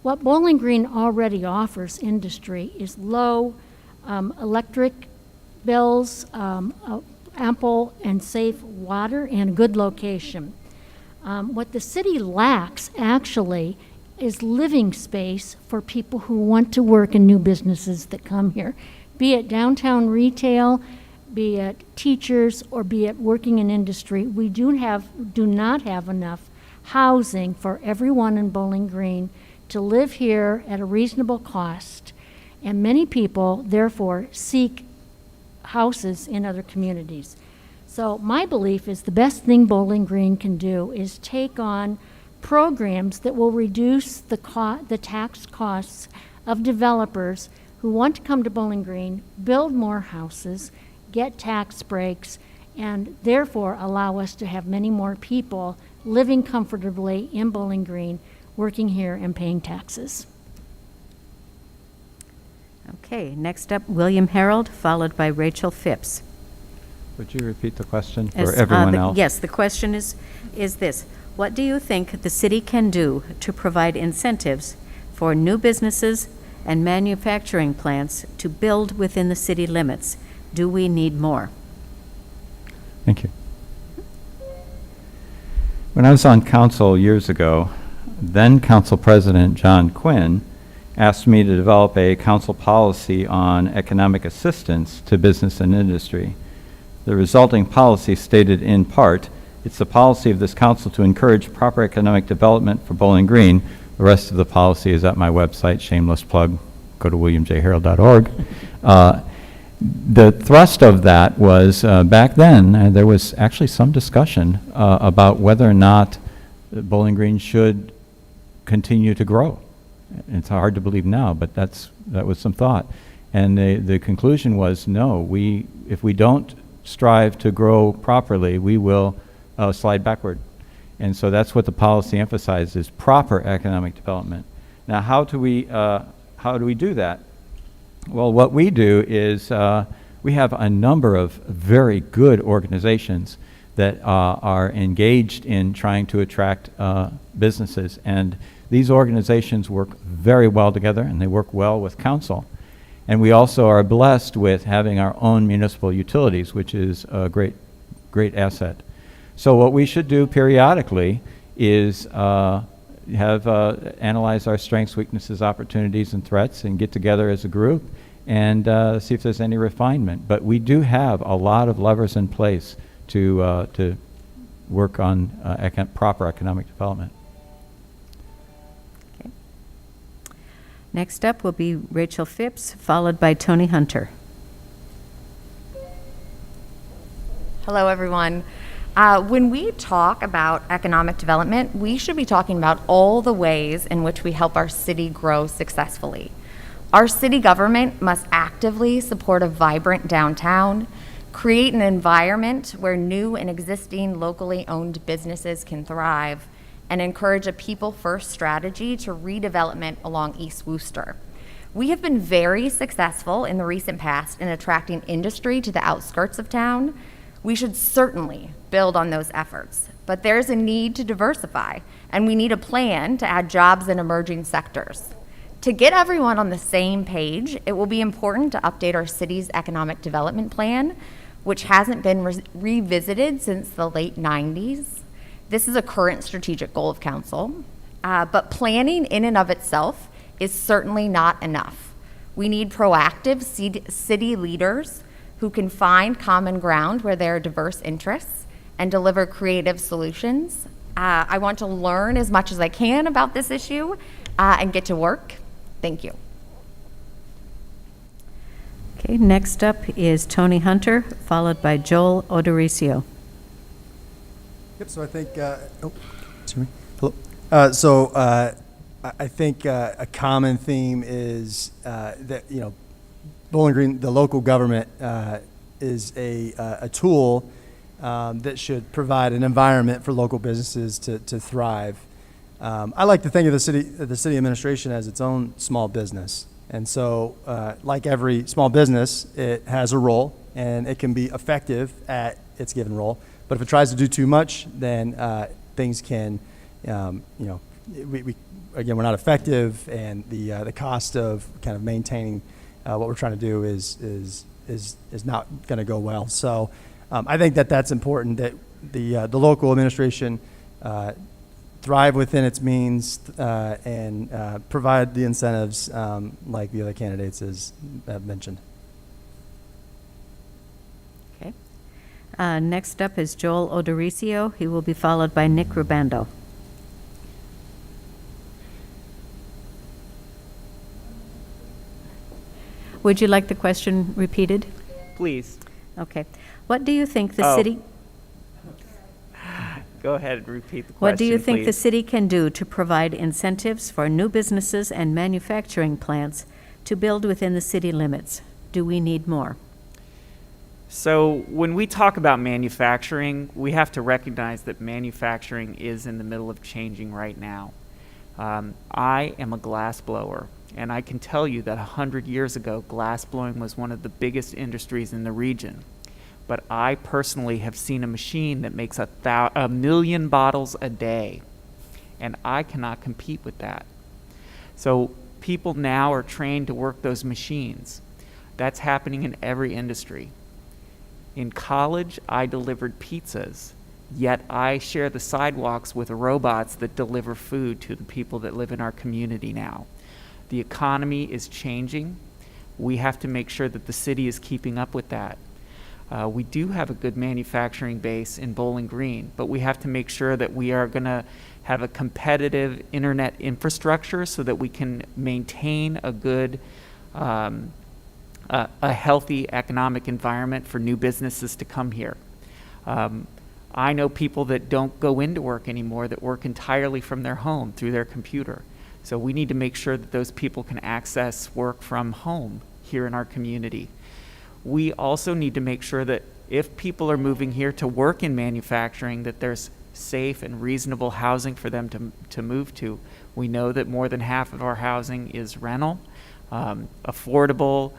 What Bowling Green already offers industry is low electric bills, ample and safe water and a good location. What the city lacks, actually, is living space for people who want to work in new businesses that come here, be it downtown retail, be it teachers, or be it working in industry. We do not have enough housing for everyone in Bowling Green to live here at a reasonable cost, and many people, therefore, seek houses in other communities. So my belief is the best thing Bowling Green can do is take on programs that will reduce the tax costs of developers who want to come to Bowling Green, build more houses, get tax breaks, and therefore allow us to have many more people living comfortably in Bowling Green, working here and paying taxes. Okay, next up, William Harold, followed by Rachel Phipps. Would you repeat the question for everyone else? Yes, the question is this. What do you think the city can do to provide incentives for new businesses and manufacturing plants to build within the city limits? Do we need more? Thank you. When I was on council years ago, then Council President John Quinn asked me to develop a council policy on economic assistance to business and industry. The resulting policy stated in part, it's the policy of this council to encourage proper economic development for Bowling Green. The rest of the policy is at my website, shameless plug, go to williamjharold.org. The thrust of that was, back then, there was actually some discussion about whether or not Bowling Green should continue to grow. It's hard to believe now, but that was some thought. And the conclusion was, no, if we don't strive to grow properly, we will slide backward. And so that's what the policy emphasizes, proper economic development. Now, how do we do that? Well, what we do is we have a number of very good organizations that are engaged in trying to attract businesses. And these organizations work very well together, and they work well with council. And we also are blessed with having our own municipal utilities, which is a great asset. So what we should do periodically is analyze our strengths, weaknesses, opportunities, and threats, and get together as a group and see if there's any refinement. But we do have a lot of levers in place to work on proper economic development. Okay. Next up will be Rachel Phipps, followed by Tony Hunter. Hello, everyone. When we talk about economic development, we should be talking about all the ways in which we help our city grow successfully. Our city government must actively support a vibrant downtown, create an environment where new and existing locally owned businesses can thrive, and encourage a people-first strategy to redevelopment along East Wooster. We have been very successful in the recent past in attracting industry to the outskirts of town. We should certainly build on those efforts, but there's a need to diversify, and we need a plan to add jobs in emerging sectors. To get everyone on the same page, it will be important to update our city's economic development plan, which hasn't been revisited since the late 90s. This is a current strategic goal of council, but planning in and of itself is certainly not enough. We need proactive city leaders who can find common ground where there are diverse interests and deliver creative solutions. I want to learn as much as I can about this issue and get to work. Thank you. Okay, next up is Tony Hunter, followed by Joel Odoricio. Yep, so I think, excuse me. Hello. I think a common theme is that, Bowling Green, the local government, is a tool that should provide an environment for local businesses to thrive. I like to think of the city administration as its own small business. And so, like every small business, it has a role, and it can be effective at its given role. But if it tries to do too much, then things can, we're not effective, and the cost of kind of maintaining what we're trying to do is not going to go well. So I think that that's important, that the local administration thrive within its means and provide the incentives like the other candidates have mentioned. Okay. Next up is Joel Odoricio. He will be followed by Nick Rubando. Would you like the question repeated? Please, Okay. What do you think the Oh. city, go ahead and repeat the question, what do you think the please. city can do to provide incentives for new businesses and manufacturing plants to build within the city limits? Do we need more? So when we talk about manufacturing, we have to recognize that manufacturing is in the middle of changing right now. I am a glass blower, and I can tell you that 100 years ago, glass blowing was one of the biggest industries in the region. But I personally have seen a machine that makes 1,000,000 bottles a day, and I cannot compete with that. So people now are trained to work those machines. That's happening in every industry. In college, I delivered pizzas, yet I share the sidewalks with robots that deliver food to the people that live in our community now. The economy is changing. We have to make sure that the city is keeping up with that. We do have a good manufacturing base in Bowling Green, but we have to make sure that we are going to have a competitive internet infrastructure so that we can maintain a good, a healthy economic environment for new businesses to come here. I know people that don't go into work anymore, that work entirely from their home through their computer. So we need to make sure that those people can access work from home here in our community. We also need to make sure that if people are moving here to work in manufacturing, that there's safe and reasonable housing for them to move to. We know that more than half of our housing is rental. Affordable,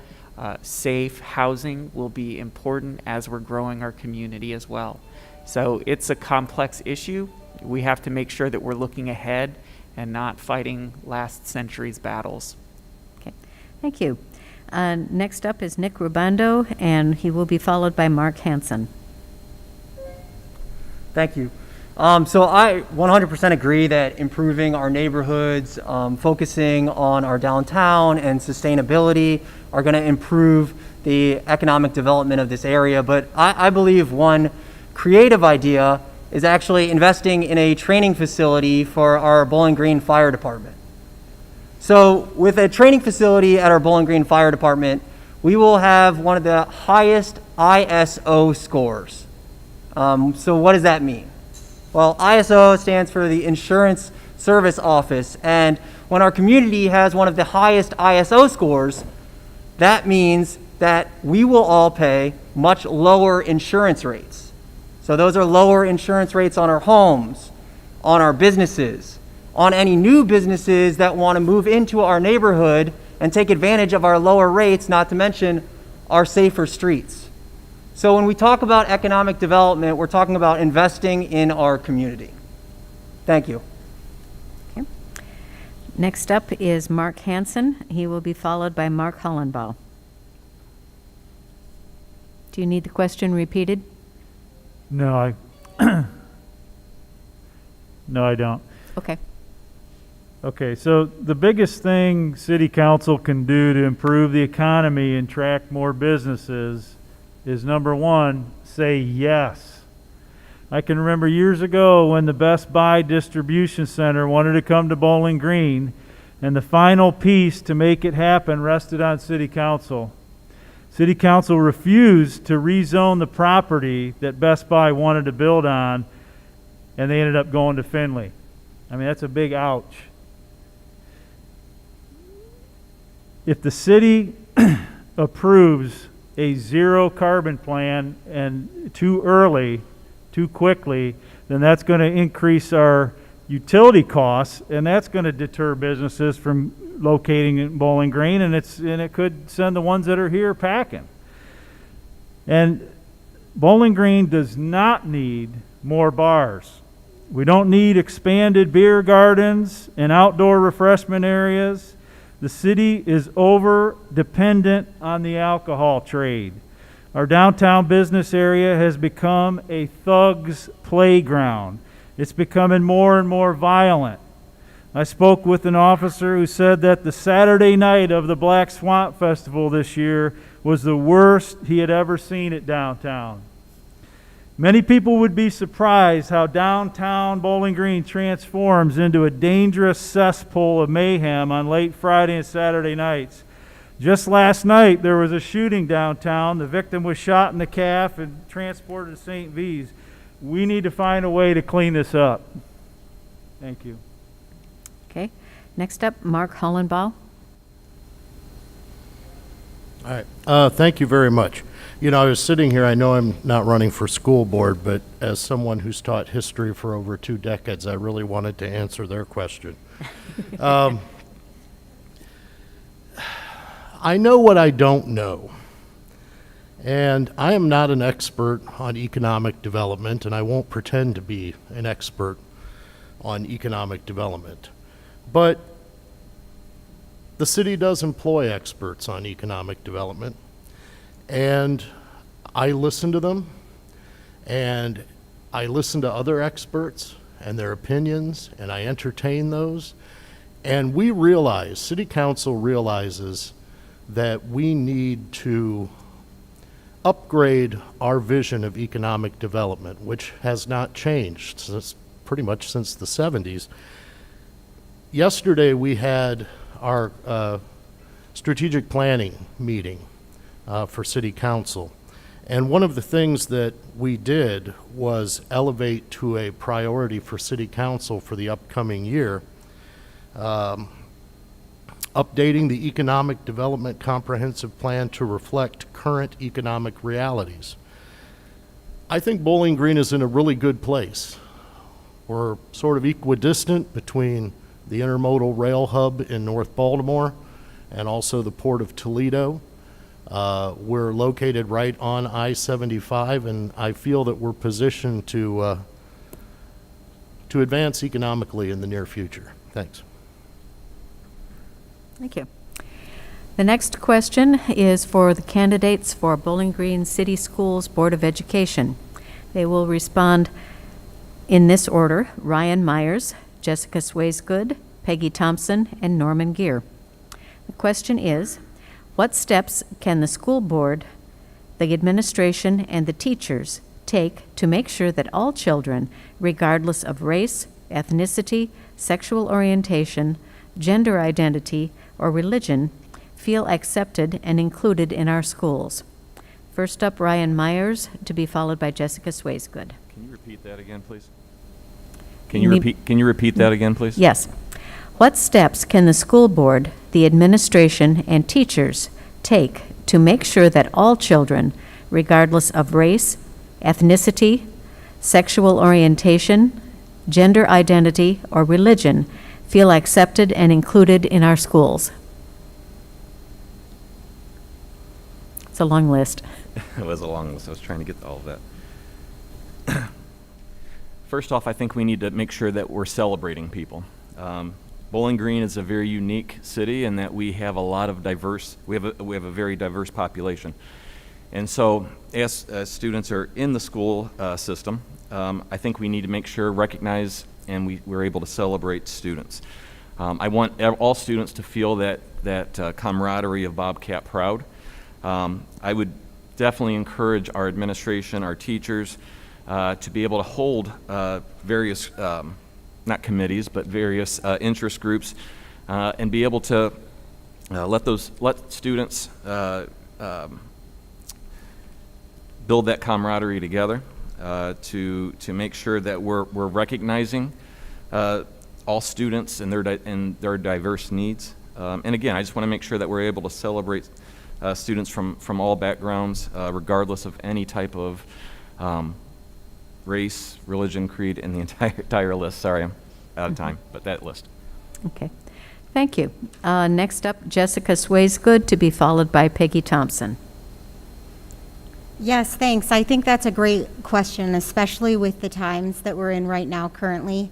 safe housing will be important as we're growing our community as well. So it's a complex issue. We have to make sure that we're looking ahead and not fighting last century's battles. Okay, thank you. Next up is Nick Rubando, and he will be followed by Mark Hansen. Thank you. So I 100% agree that improving our neighborhoods, focusing on our downtown and sustainability are going to improve the economic development of this area. But I believe one creative idea is actually investing in a training facility for our Bowling Green Fire Department. So with a training facility at our Bowling Green Fire Department, we will have one of the highest ISO scores. So what does that mean? Well, ISO stands for the Insurance Service Office, and when our community has one of the highest ISO scores, that means that we will all pay much lower insurance rates. So those are lower insurance rates on our homes, on our businesses, on any new businesses that want to move into our neighborhood and take advantage of our lower rates, not to mention our safer streets. So when we talk about economic development, we're talking about investing in our community. Thank you. Okay. Next up is Mark Hansen. He will be followed by Mark Hollenbaugh. Do you need the question repeated? No, no, I don't. Okay. Okay, so the biggest thing city council can do to improve the economy and attract more businesses is, number one, say yes. I can remember years ago when the Best Buy distribution center wanted to come to Bowling Green, and the final piece to make it happen rested on city council. City council refused to rezone the property that Best Buy wanted to build on, and they ended up going to Finley. I mean, that's a big ouch. If the city approves a zero carbon plan and too early, too quickly, then that's going to increase our utility costs, and that's going to deter businesses from locating in Bowling Green, and it could send the ones that are here packing. And Bowling Green does not need more bars. We don't need expanded beer gardens and outdoor refreshment areas. The city is over dependent on the alcohol trade. Our downtown business area has become a thug's playground. It's becoming more and more violent. I spoke with an officer who said that the Saturday night of the Black Swamp Festival this year was the worst he had ever seen at downtown. Many people would be surprised how downtown Bowling Green transforms into a dangerous cesspool of mayhem on late Friday and Saturday nights. Just last night, there was a shooting downtown. The victim was shot in the calf and transported to St. V's. We need to find a way to clean this up. Thank you. Okay. Next up, Mark Hollenbaugh. All right. Thank you very much. You know, I was sitting here, I know I'm not running for school board, but as someone who's taught history for over 2 decades, I really wanted to answer their question. I know what I don't know. And I am not an expert on economic development, and I won't pretend to be an expert on economic development. But the city does employ experts on economic development, and I listen to them, and I listen to other experts and their opinions, and I entertain those. And we realize, City Council realizes that we need to upgrade our vision of economic development, which has not changed pretty much since the 70s. Yesterday we had our strategic planning meeting for City Council, and one of the things that we did was elevate to a priority for City Council for the upcoming year updating the Economic Development Comprehensive Plan to reflect current economic realities. I think Bowling Green is in a really good place. We're sort of equidistant between the intermodal rail hub in North Baltimore and also the Port of Toledo. We're located right on I-75, and I feel that we're positioned to advance economically in the near future. Thanks. Thank you. The next question is for the candidates for Bowling Green City Schools Board of Education. They will respond in this order: Ryan Myers, Jessica Swaysgood, Peggy Thompson, and Norman Gear. The question is, what steps can the school board, the administration, and the teachers take to make sure that all children, regardless of race, ethnicity, sexual orientation, gender identity, or religion, feel accepted and included in our schools? First up, Ryan Myers, to be followed by Jessica Swaysgood. Can you repeat that again, please? Can you repeat that again, please? Yes. What steps can the school board, the administration, and teachers take to make sure that all children, regardless of race, ethnicity, sexual orientation, gender identity, or religion, feel accepted and included in our schools? It's a long list. It was a long list. I was trying to get all of that. First off, I think we need to make sure that we're celebrating people. Bowling Green is a very unique city in that we have a lot of we have a very diverse population. And so as students are in the school system, I think we need to make sure, recognize, and we're able to celebrate students. I want all students to feel that camaraderie of Bobcat Proud. I would definitely encourage our administration, our teachers, to be able to hold various, not committees, but various interest groups, and be able to let students build that camaraderie together, to make sure that we're recognizing all students and their diverse needs. And again, I just want to make sure that we're able to celebrate students from all backgrounds, regardless of any type of race, religion, creed, and the entire list. Sorry, I'm out of time, but that list. Okay. Thank you. Next up, Jessica Swaysgood, to be followed by Peggy Thompson. Yes, thanks. I think that's a great question, especially with the times that we're in right now currently.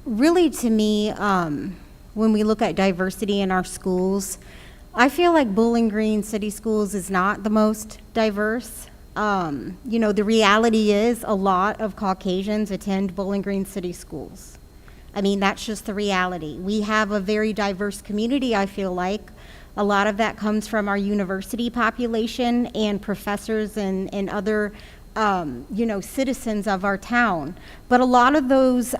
Really, to me, when we look at diversity in our schools, I feel like Bowling Green City Schools is not the most diverse. You know, the reality is a lot of Caucasians attend Bowling Green City Schools. I mean, that's just the reality. We have a very diverse community, I feel like. A lot of that comes from our university population and professors and other, you know, citizens of our town. But a lot of those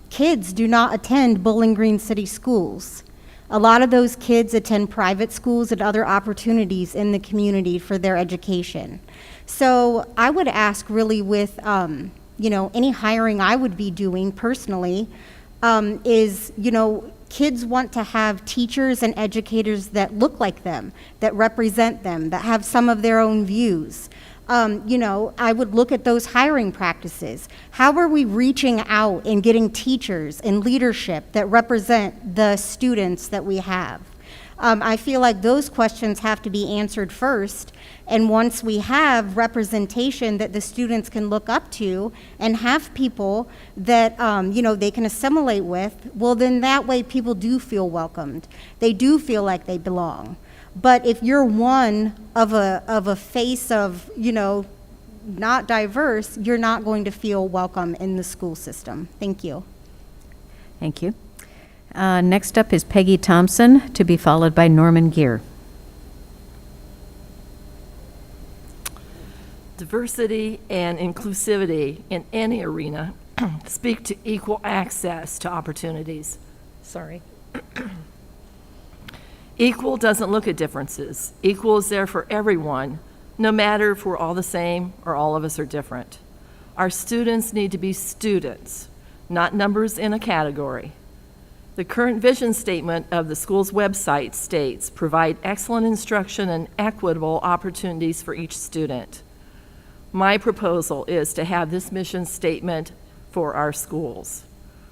kids do not attend Bowling Green City Schools. A lot of those kids attend private schools and other opportunities in the community for their education. So I would ask really with, you know, any hiring I would be doing personally is, you know, kids want to have teachers and educators that look like them, that represent them, that have some of their own views. You know, I would look at those hiring practices. How are we reaching out and getting teachers and leadership that represent the students that we have? I feel like those questions have to be answered first. And once we have representation that the students can look up to and have people that, you know, they can assimilate with, well, then that way people do feel welcomed. They do feel like they belong. But if you're one of a face of, you know, not diverse, you're not going to feel welcome in the school system. Thank you. Thank you. Next up is Peggy Thompson, to be followed by Norman Gear. Diversity and inclusivity in any arena speak to equal access to opportunities. Sorry. Equal doesn't look at differences. Equal is there for everyone, no matter if we're all the same or all of us are different. Our students need to be students, not numbers in a category. The current vision statement of the school's website states, provide excellent instruction and equitable opportunities for each student. My proposal is to have this mission statement for our schools,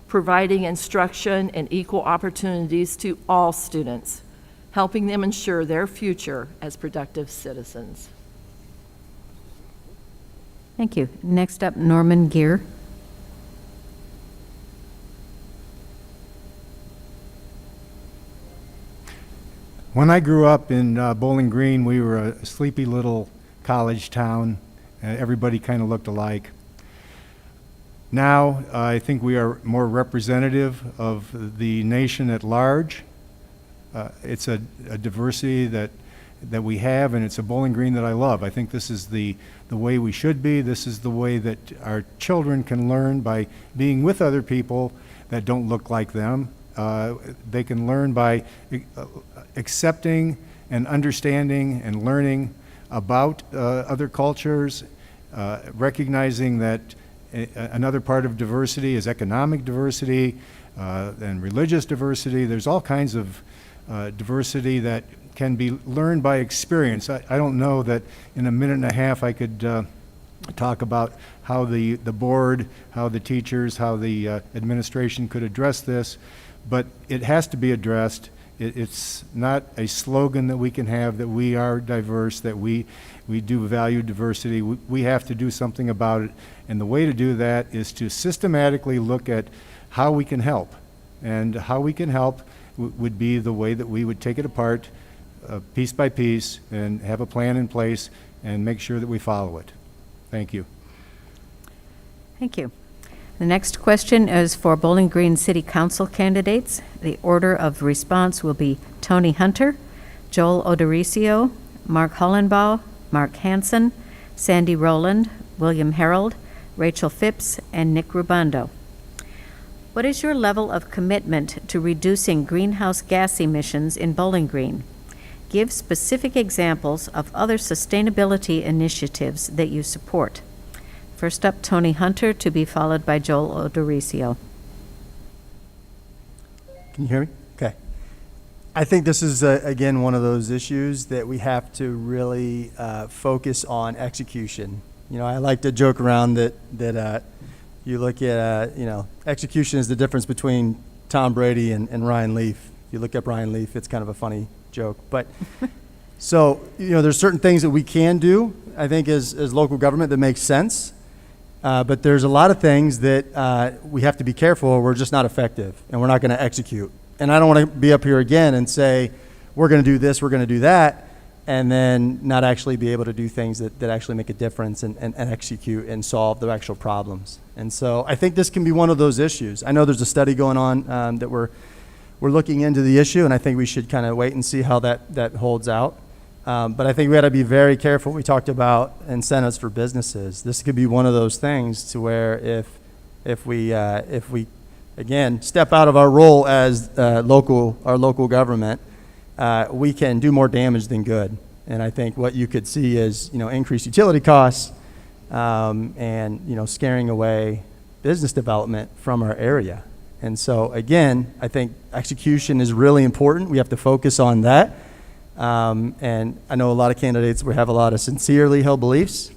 providing instruction and equal opportunities to all students, helping them ensure their future as productive citizens. Thank you. Next up, Norman Gear. When I grew up in Bowling Green, we were a sleepy little college town. Everybody kind of looked alike. Now, I think we are more representative of the nation at large. It's a diversity that we have, and it's a Bowling Green that I love. I think this is the way we should be. This is the way that our children can learn, by being with other people that don't look like them. They can learn by accepting and understanding and learning about other cultures, recognizing that another part of diversity is economic diversity and religious diversity. There's all kinds of diversity that can be learned by experience. I don't know that in a minute and a half I could talk about how the board, how the teachers, how the administration could address this, but it has to be addressed. It's not a slogan that we can have that we are diverse, that we do value diversity. We have to do something about it, and the way to do that is to systematically look at how we can help, and how we can help would be the way that we would take it apart piece by piece and have a plan in place and make sure that we follow it. Thank you. Thank you. The next question is for Bowling Green City Council candidates. The order of response will be Tony Hunter, Joel Odoricio, Mark Hollenbaugh, Mark Hansen, Sandy Rowland, William Harold, Rachel Phipps, and Nick Rubando. What is your level of commitment to reducing greenhouse gas emissions in Bowling Green? Give specific examples of other sustainability initiatives that you support. First up, Tony Hunter, to be followed by Joel Odoricio. Can you hear me? Okay. I think this is, again, one of those issues that we have to really focus on execution. You know, I like to joke around that you look at, you know, execution is the difference between Tom Brady and Ryan Leaf. If you look up Ryan Leaf, it's kind of a funny joke. But so, you know, there's certain things that we can do, I think, as local government that makes sense. But there's a lot of things that we have to be careful, or we're just not effective, and we're not going to execute. And I don't want to be up here again and say, we're going to do this, we're going to do that, and then not actually be able to do things that actually make a difference and execute and solve the actual problems. And so I think this can be one of those issues. I know there's a study going on that we're looking into the issue, and I think we should kind of wait and see how that holds out. But I think we got to be very careful. We talked about incentives for businesses. This could be one of those things to where if we again step out of our role as our local government, we can do more damage than good. And I think what you could see is increased utility costs and scaring away business development from our area. And so again, I think execution is really important. We have to focus on that. And I know a lot of candidates we have a lot of sincerely held beliefs,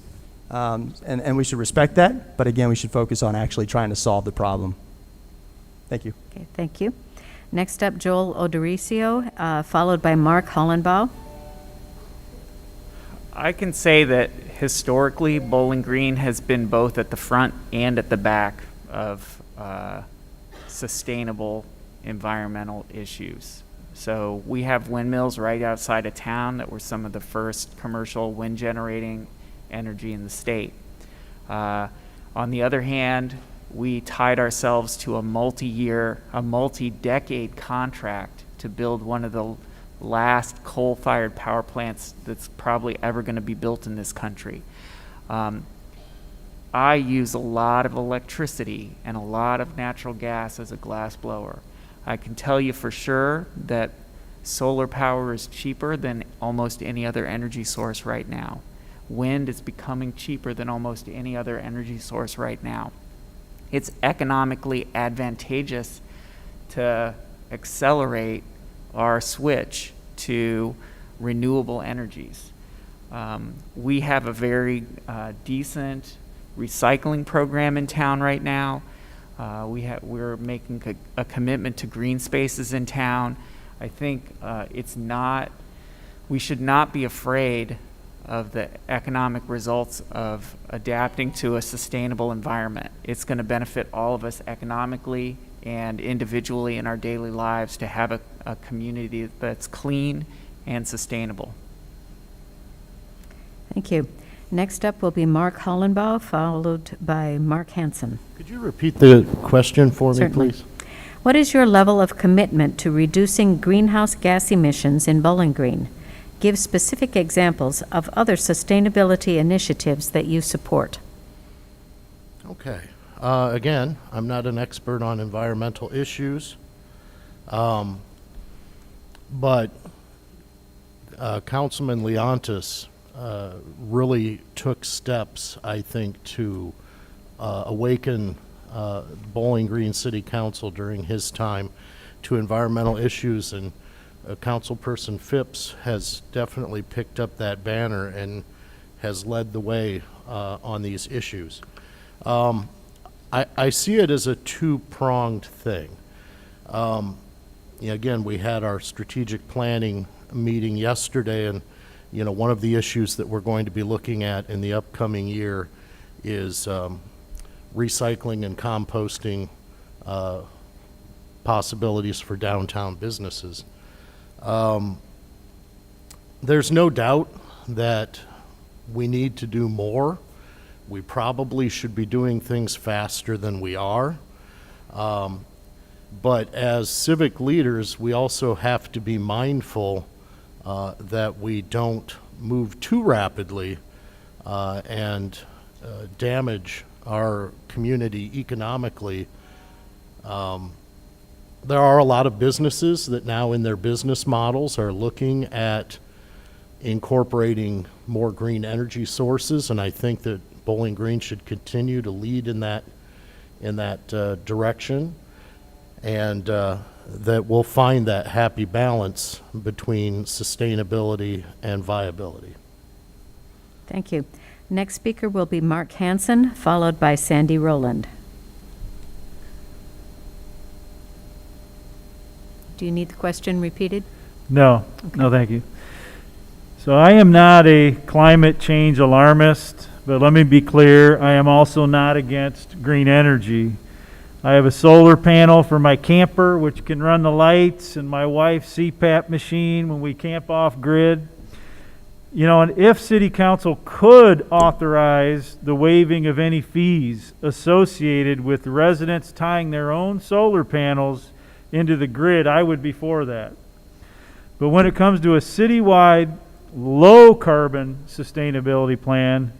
and we should respect that. But again, we should focus on actually trying to solve the problem. Thank you. Okay, thank you. Next up, Joel Odoricio, followed by Mark Hollenbaugh. I can say that historically, Bowling Green has been both at the front and at the back of sustainable environmental issues. So we have windmills right outside of town that were some of the first commercial wind generating energy in the state. On the other hand, we tied ourselves to a multi-decade contract to build one of the last coal-fired power plants that's probably ever going to be built in this country. I use a lot of electricity and a lot of natural gas as a glass blower. I can tell you for sure that solar power is cheaper than almost any other energy source right now. Wind is becoming cheaper than almost any other energy source right now. It's economically advantageous to accelerate our switch to renewable energies. We have a very decent recycling program in town right now. We're making a commitment to green spaces in town. I think we should not be afraid of the economic results of adapting to a sustainable environment. It's going to benefit all of us economically and individually in our daily lives to have a community that's clean and sustainable. Thank you. Next up will be Mark Hollenbaugh, followed by Mark Hansen. Could you repeat the question for me, Certainly. please? What is your level of commitment to reducing greenhouse gas emissions in Bowling Green? Give specific examples of other sustainability initiatives that you support. Okay. Again, I'm not an expert on environmental issues, but Councilman Leontis really took steps, I think, to awaken Bowling Green City Council during his time to environmental issues, and Councilperson Phipps has definitely picked up that banner and has led the way on these issues. I see it as a two-pronged thing. Again, we had our strategic planning meeting yesterday, and one of the issues that we're going to be looking at in the upcoming year is recycling and composting possibilities for downtown businesses. There's no doubt that we need to do more. We probably should be doing things faster than we are. But as civic leaders, we also have to be mindful that we don't move too rapidly and damage our community economically. There are a lot of businesses that now in their business models are looking at incorporating more green energy sources, and I think that Bowling Green should continue to lead in that direction, and that we'll find that happy balance between sustainability and viability. Thank you. Next speaker will be Mark Hansen, followed by Sandy Rowland. Do you need the question repeated? No, no, thank you. So I am not a climate change alarmist, but let me be clear, I am also not against green energy. I have a solar panel for my camper, which can run the lights, and my wife's CPAP machine when we camp off grid. You know, and if City Council could authorize the waiving of any fees associated with residents tying their own solar panels into the grid, I would be for that. But when it comes to a citywide low-carbon sustainability plan,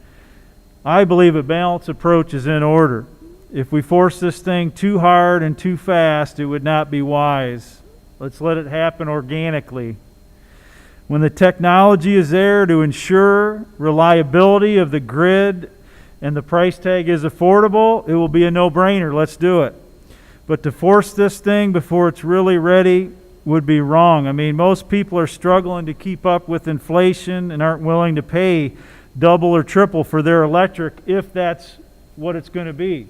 I believe a balanced approach is in order. If we force this thing too hard and too fast, it would not be wise. Let's let it happen organically. When the technology is there to ensure reliability of the grid and the price tag is affordable, it will be a no-brainer. Let's do it. But to force this thing before it's really ready would be wrong. I mean, most people are struggling to keep up with inflation and aren't willing to pay double or triple for their electric if that's what it's going to be.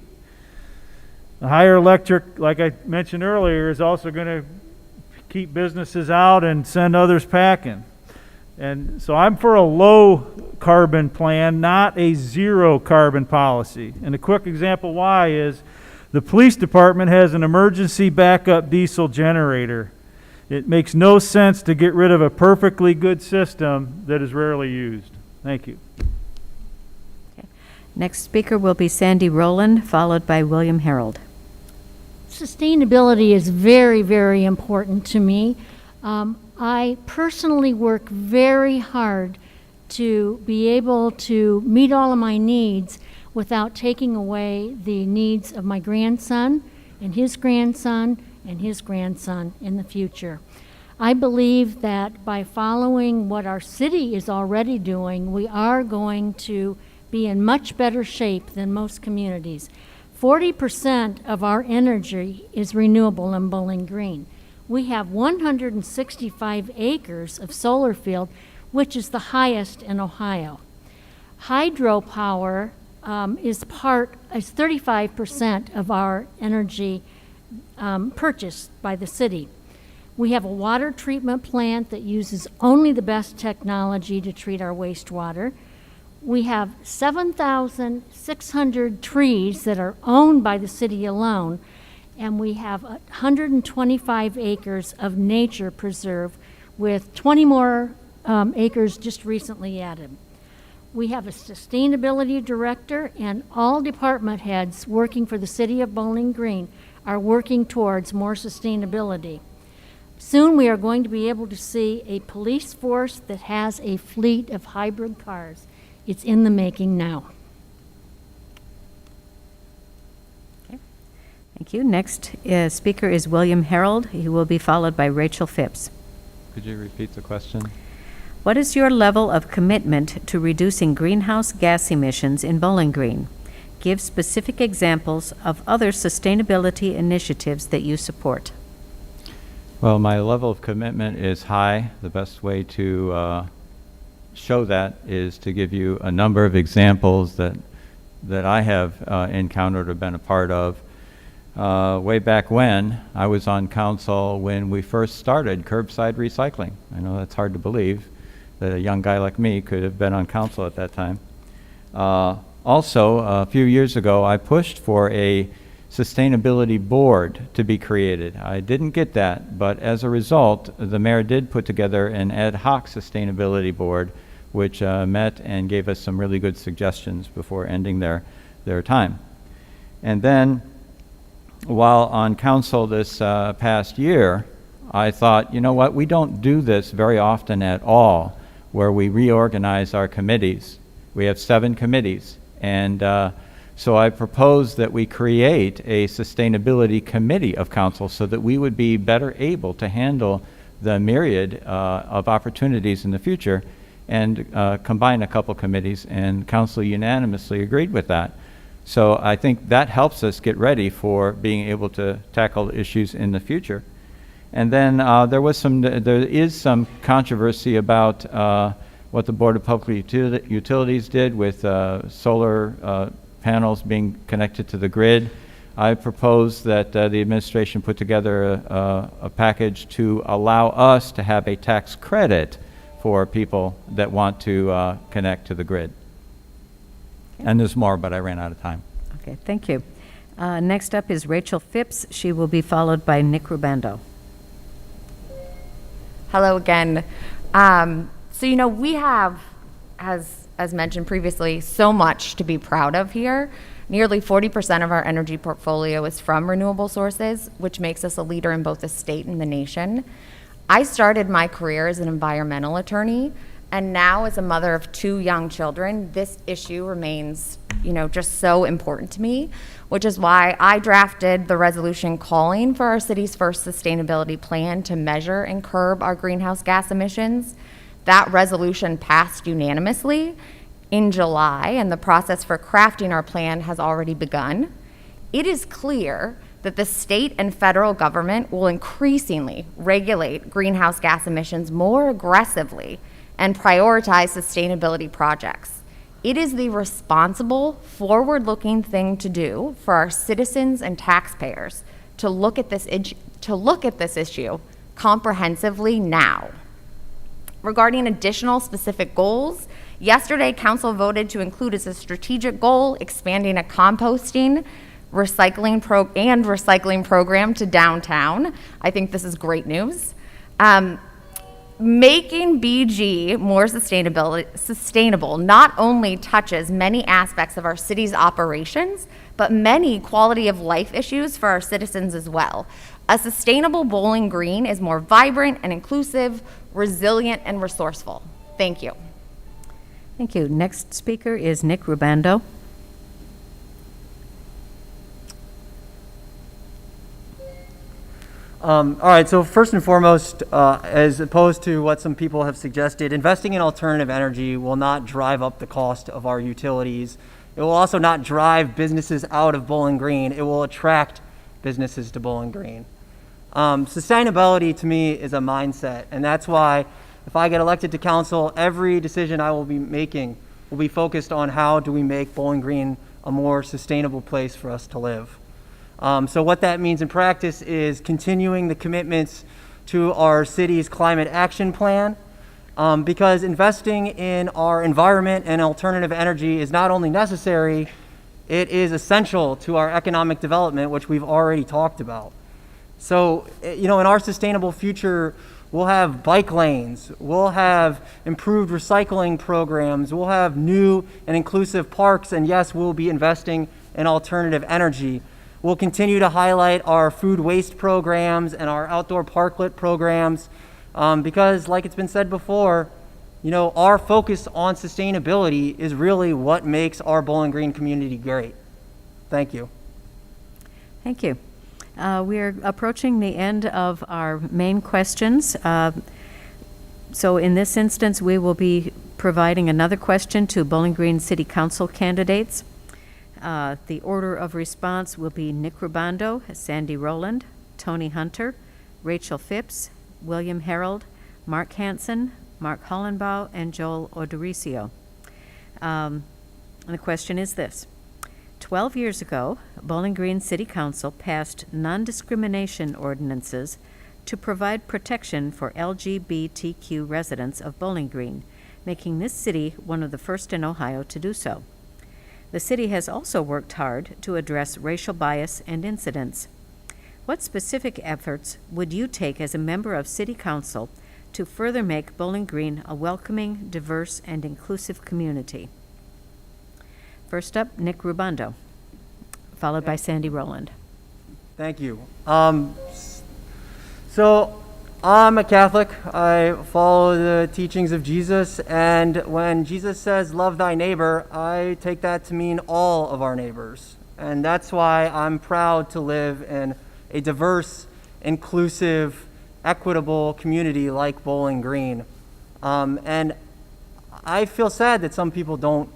The higher electric, like I mentioned earlier, is also going to keep businesses out and send others packing. And so I'm for a low carbon plan, not a zero carbon policy. And a quick example why is the police department has an emergency backup diesel generator. It makes no sense to get rid of a perfectly good system that is rarely used. Thank you. Okay. Next speaker will be Sandy Rowland, followed by William Harold. Sustainability is very, very important to me. I personally work very hard to be able to meet all of my needs without taking away the needs of my grandson and his grandson and his grandson in the future. I believe that by following what our city is already doing, we are going to be in much better shape than most communities. 40% of our energy is renewable in Bowling Green. We have 165 acres of solar field, which is the highest in Ohio. Hydropower is 35% of our energy purchased by the city. We have a water treatment plant that uses only the best technology to treat our wastewater. We have 7,600 trees that are owned by the city alone, and we have 125 acres of nature preserve with 20 more acres just recently added. We have a sustainability director, and all department heads working for the city of Bowling Green are working towards more sustainability. Soon we are going to be able to see a police force that has a fleet of hybrid cars. It's in the making now. Okay. Thank you. Next speaker is William Harold. He will be followed by Rachel Phipps. Could you repeat the question? What is your level of commitment to reducing greenhouse gas emissions in Bowling Green? Give specific examples of other sustainability initiatives that you support. Well, my level of commitment is high. The best way to show that is to give you a number of examples that I have encountered or been a part of. Way back when, I was on council when we first started curbside recycling. I know that's hard to believe that a young guy like me could have been on council at that time. Also, a few years ago, I pushed for a sustainability board to be created. I didn't get that, but as a result, the mayor did put together an ad hoc sustainability board, which met and gave us some really good suggestions before ending their time. And then, while on council this past year, I thought, you know what, we don't do this very often at all, where we reorganize our committees. We have 7 committees, and so I proposed that we create a sustainability committee of council so that we would be better able to handle the myriad of opportunities in the future, and combine a couple committees, and council unanimously agreed with that. So I think that helps us get ready for being able to tackle issues in the future. And then there is some controversy about what the Board of Public Utilities did with solar panels being connected to the grid. I proposed that the administration put together a package to allow us to have a tax credit for people that want to connect to the grid. Okay. And there's more, but I ran out of time. Okay, thank you. Next up is Rachel Phipps. She will be followed by Nick Rubando. Hello again. We have, as mentioned previously, so much to be proud of here. Nearly 40% of our energy portfolio is from renewable sources, which makes us a leader in both the state and the nation. I started my career as an environmental attorney, and now as a mother of 2 young children, this issue remains, just so important to me, which is why I drafted the resolution calling for our city's first sustainability plan to measure and curb our greenhouse gas emissions. That resolution passed unanimously in July, and the process for crafting our plan has already begun. It is clear that the state and federal government will increasingly regulate greenhouse gas emissions more aggressively and prioritize sustainability projects. It is the responsible, forward-looking thing to do for our citizens and taxpayers to look at this issue comprehensively now. Regarding additional specific goals, yesterday council voted to include as a strategic goal expanding a composting, recycling program to downtown. I think this is great news. Making BG more sustainable not only touches many aspects of our city's operations, but many quality of life issues for our citizens as well. A sustainable Bowling Green is more vibrant and inclusive, resilient, and resourceful. Thank you. Thank you. Next speaker is Nick Rubando. All right, so first and foremost, as opposed to what some people have suggested, investing in alternative energy will not drive up the cost of our utilities. It will also not drive businesses out of Bowling Green. It will attract businesses to Bowling Green. Sustainability to me is a mindset, and that's why if I get elected to council, every decision I will be making will be focused on how do we make Bowling Green a more sustainable place for us to live. So what that means in practice is continuing the commitments to our city's climate action plan, because investing in our environment and alternative energy is not only necessary, it is essential to our economic development, which we've already talked about. So, in our sustainable future, we'll have bike lanes, we'll have improved recycling programs, we'll have new and inclusive parks, and yes, we'll be investing in alternative energy. We'll continue to highlight our food waste programs and our outdoor parklet programs because, like it's been said before, our focus on sustainability is really what makes our Bowling Green community great. Thank you. Thank you. We are approaching the end of our main questions. So in this instance, we will be providing another question to Bowling Green City Council candidates. The order of response will be Nick Rubando, Sandy Rowland, Tony Hunter, Rachel Phipps, William Harold, Mark Hansen, Mark Hollenbaugh, and Joel Odoricio. And the question is this. 12 years ago, Bowling Green City Council passed non-discrimination ordinances to provide protection for LGBTQ residents of Bowling Green, making this city one of the first in Ohio to do so. The city has also worked hard to address racial bias and incidents. What specific efforts would you take as a member of City Council to further make Bowling Green a welcoming, diverse, and inclusive community? First up, Nick Rubando, followed by Sandy Rowland. Thank you. So I'm a Catholic. I follow the teachings of Jesus, and when Jesus says, love thy neighbor, I take that to mean all of our neighbors. And that's why I'm proud to live in a diverse, inclusive, equitable community like Bowling Green. And I feel sad that some people don't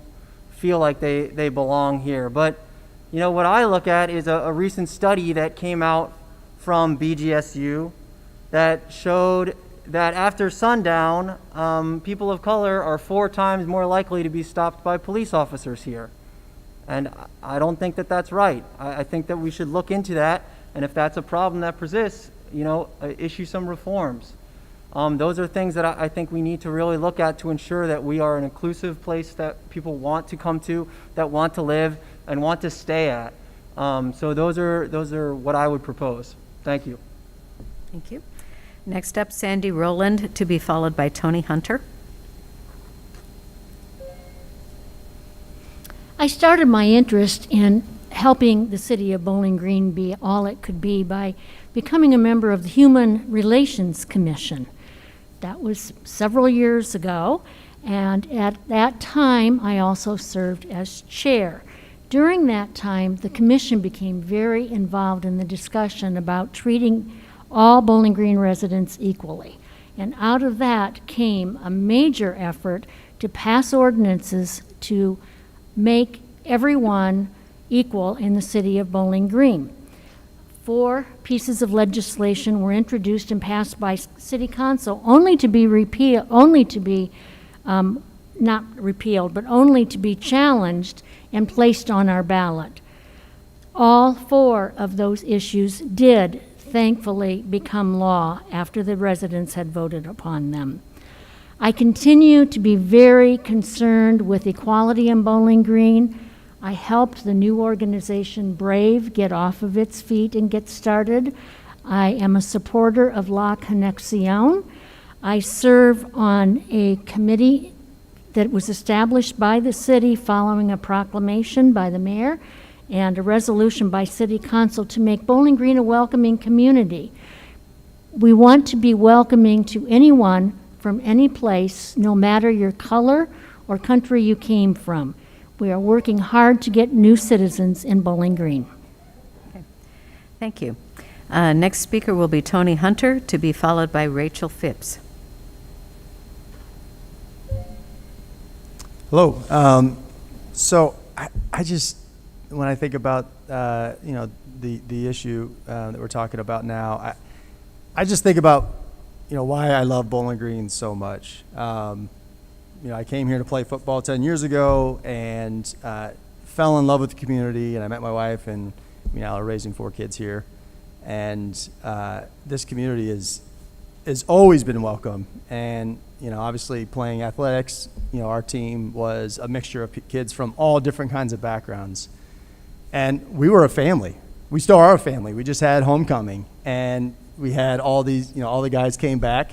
feel like they belong here. But, what I look at is a recent study that came out from BGSU that showed that after sundown, people of color are 4 times more likely to be stopped by police officers here. And I don't think that that's right. I think that we should look into that, and if that's a problem that persists, issue some reforms. Those are things that I think we need to really look at to ensure that we are an inclusive place that people want to come to, that want to live, and want to stay at. So those are what I would propose. Thank you. Thank you. Next up, Sandy Rowland, to be followed by Tony Hunter. I started my interest in helping the city of Bowling Green be all it could be by becoming a member of the Human Relations Commission. That was several years ago, and at that time, I also served as chair. During that time, the commission became very involved in the discussion about treating all Bowling Green residents equally. And out of that came a major effort to pass ordinances to make everyone equal in the city of Bowling Green. 4 pieces of legislation were introduced and passed by City Council, only to be not repealed, but only to be challenged and placed on our ballot. All 4 of those issues did, thankfully, become law after the residents had voted upon them. I continue to be very concerned with equality in Bowling Green. I helped the new organization Brave get off of its feet and get started. I am a supporter of La Conexión. I serve on a committee that was established by the city following a proclamation by the mayor and a resolution by City Council to make Bowling Green a welcoming community. We want to be welcoming to anyone from any place, no matter your color or country you came from. We are working hard to get new citizens in Bowling Green. Okay. Thank you. Next speaker will be Tony Hunter, to be followed by Rachel Phipps. Hello. So I just, when I think about the issue that we're talking about now, I just think about why I love Bowling Green so much. I came here to play football 10 years ago and fell in love with the community, and I met my wife, and we now are raising 4 kids here. And this community has always been welcome. And obviously playing athletics, our team was a mixture of kids from all different kinds of backgrounds. And we were a family. We still are a family. We just had homecoming, and we had all these, all the guys came back,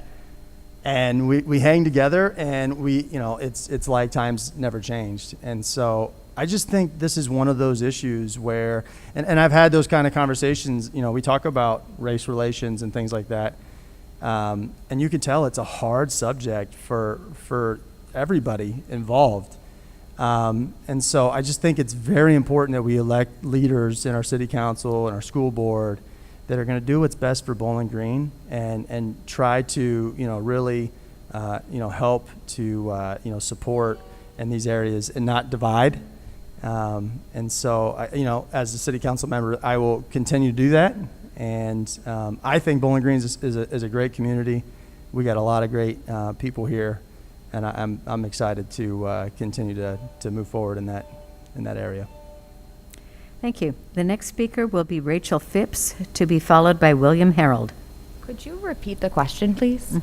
and we hang together, and it's like times never changed. And so I just think this is one of those issues where, and I've had those kind of conversations, we talk about race relations and things like that. And you can tell it's a hard subject for everybody involved. And so I just think it's very important that we elect leaders in our city council and our school board that are going to do what's best for Bowling Green and try to, really, help to, support in these areas and not divide. And so, as a city council member, I will continue to do that. And I think Bowling Green is a great community. We got a lot of great people here, and I'm excited to continue to move forward in that area. Thank you. The next speaker will be Rachel Phipps, to be followed by William Harold. Could you repeat the question, please?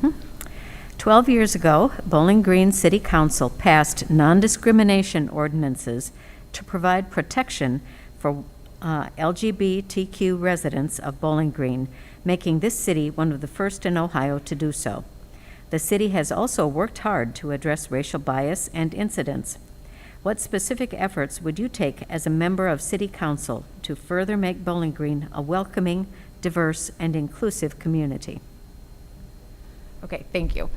12 years ago, Bowling Green City Council passed non-discrimination ordinances to provide protection for LGBTQ residents of Bowling Green, making this city one of the first in Ohio to do so. The city has also worked hard to address racial bias and incidents. What specific efforts would you take as a member of City Council to further make Bowling Green a welcoming, diverse, and inclusive community? Okay, thank you.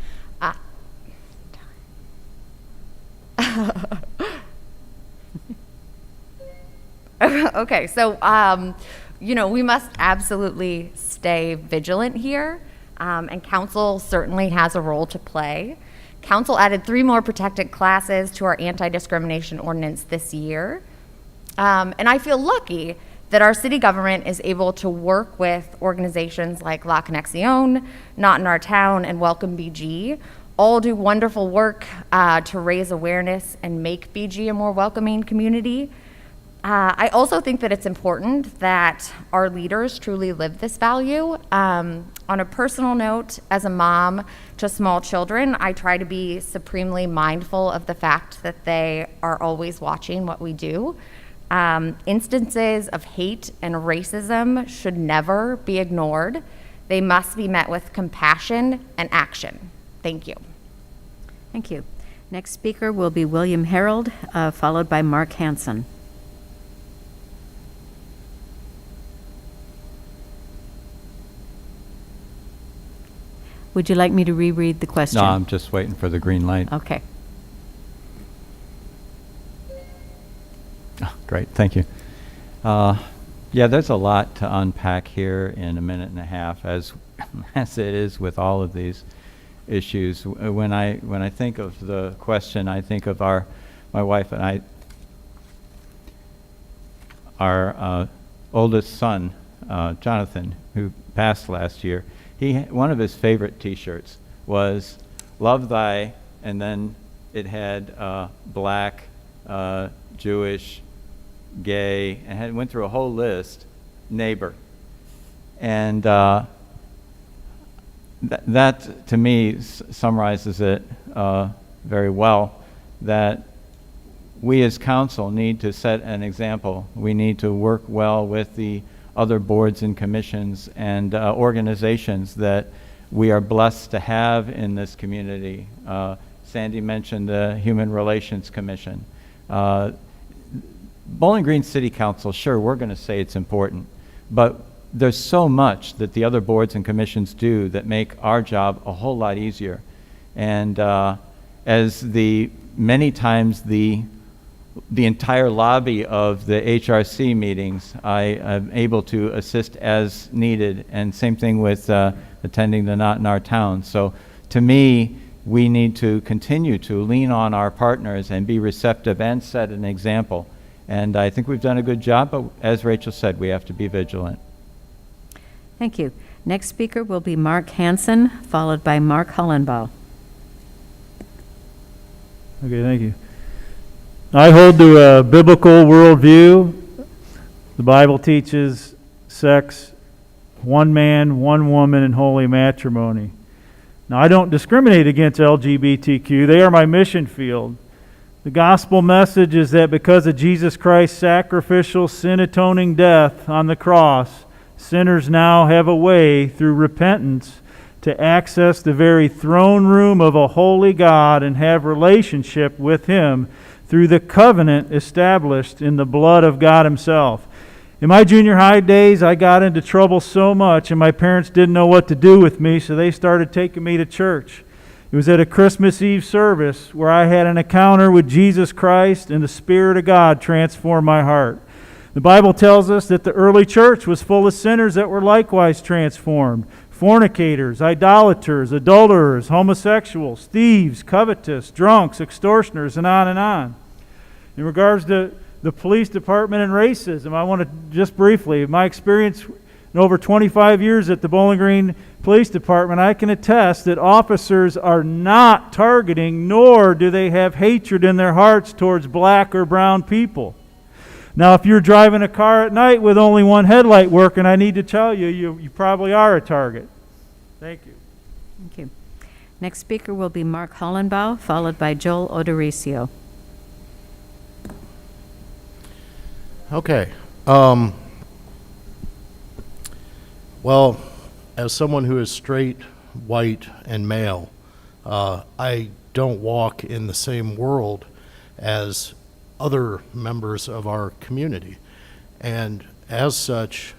Okay, so, we must absolutely stay vigilant here, and council certainly has a role to play. Council added 3 more protected classes to our anti-discrimination ordinance this year. And I feel lucky that our city government is able to work with organizations like La Conexión, Not in Our Town, and Welcome BG, all do wonderful work to raise awareness and make BG a more welcoming community. I also think that it's important that our leaders truly live this value. On a personal note, as a mom to small children, I try to be supremely mindful of the fact that they are always watching what we do. Instances of hate and racism should never be ignored. They must be met with compassion and action. Thank you. Thank you. Next speaker will be William Harold, followed by Mark Hansen. Would you like me to reread the question? No, I'm just waiting for the green light. Okay. Oh, great, thank you. Yeah, there's a lot to unpack here in a minute and a half, as it is with all of these issues. When I think of the question, I think of my wife and I, our oldest son, Jonathan, who passed last year. One of his favorite T-shirts was "Love Thy," and then it had black, Jewish, gay, and went through a whole list, neighbor. And that to me summarizes it very well, that we as council need to set an example. We need to work well with the other boards and commissions and organizations that we are blessed to have in this community. Sandy mentioned the Human Relations Commission. Bowling Green City Council, sure, we're going to say it's important, but there's so much that the other boards and commissions do that make our job a whole lot easier. And as many times the entire lobby of the HRC meetings, I am able to assist as needed, and same thing with attending the Not in Our Town. So to me, we need to continue to lean on our partners and be receptive and set an example. And I think we've done a good job, but as Rachel said, we have to be vigilant. Thank you. Next speaker will be Mark Hansen, followed by Mark Hollenbaugh. Okay, thank you. I hold to a biblical worldview. The Bible teaches sex, one man, one woman, in holy matrimony. Now, I don't discriminate against LGBTQ. They are my mission field. The gospel message is that because of Jesus Christ's sacrificial, sin-atoning death on the cross, sinners now have a way through repentance to access the very throne room of a holy God and have relationship with Him through the covenant established in the blood of God Himself. In my junior high days, I got into trouble so much, and my parents didn't know what to do with me, so they started taking me to church. It was at a Christmas Eve service where I had an encounter with Jesus Christ, and the Spirit of God transformed my heart. The Bible tells us that the early church was full of sinners that were likewise transformed. Fornicators, idolaters, adulterers, homosexuals, thieves, covetous, drunks, extortioners, and on and on. In regards to the police department and racism, I want to just briefly, my experience in over 25 years at the Bowling Green Police Department, I can attest that officers are not targeting, nor do they have hatred in their hearts towards black or brown people. Now, if you're driving a car at night with only one headlight working, I need to tell you, you probably are a target. Thank you. Thank you. Next speaker will be Mark Hollenbaugh, followed by Joel Odoricio. Okay. Well, as someone who is straight, white, and male, I don't walk in the same world as other members of our community. And as such,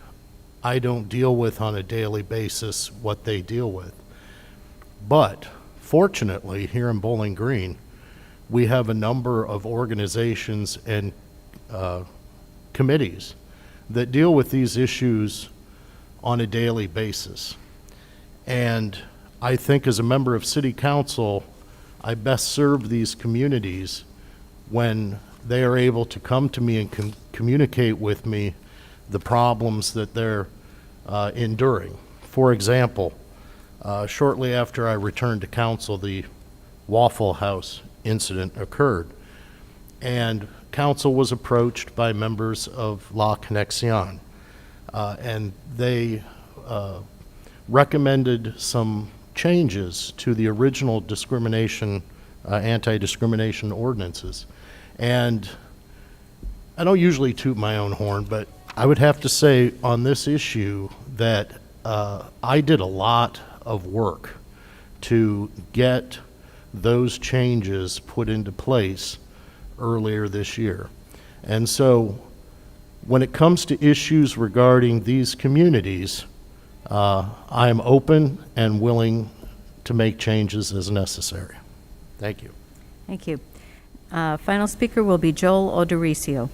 I don't deal with on a daily basis what they deal with. But fortunately, here in Bowling Green, we have a number of organizations and committees that deal with these issues on a daily basis. And I think as a member of City Council, I best serve these communities when they are able to come to me and communicate with me the problems that they're enduring. For example, shortly after I returned to council, the Waffle House incident occurred, and council was approached by members of La Conexion, and they recommended some changes to the original discrimination, anti-discrimination ordinances. And I don't usually toot my own horn, but I would have to say on this issue that I did a lot of work to get those changes put into place earlier this year. And so when it comes to issues regarding these communities, I am open and willing to make changes as necessary. Thank you. Thank you. Final speaker will be Joel O'Dorisio.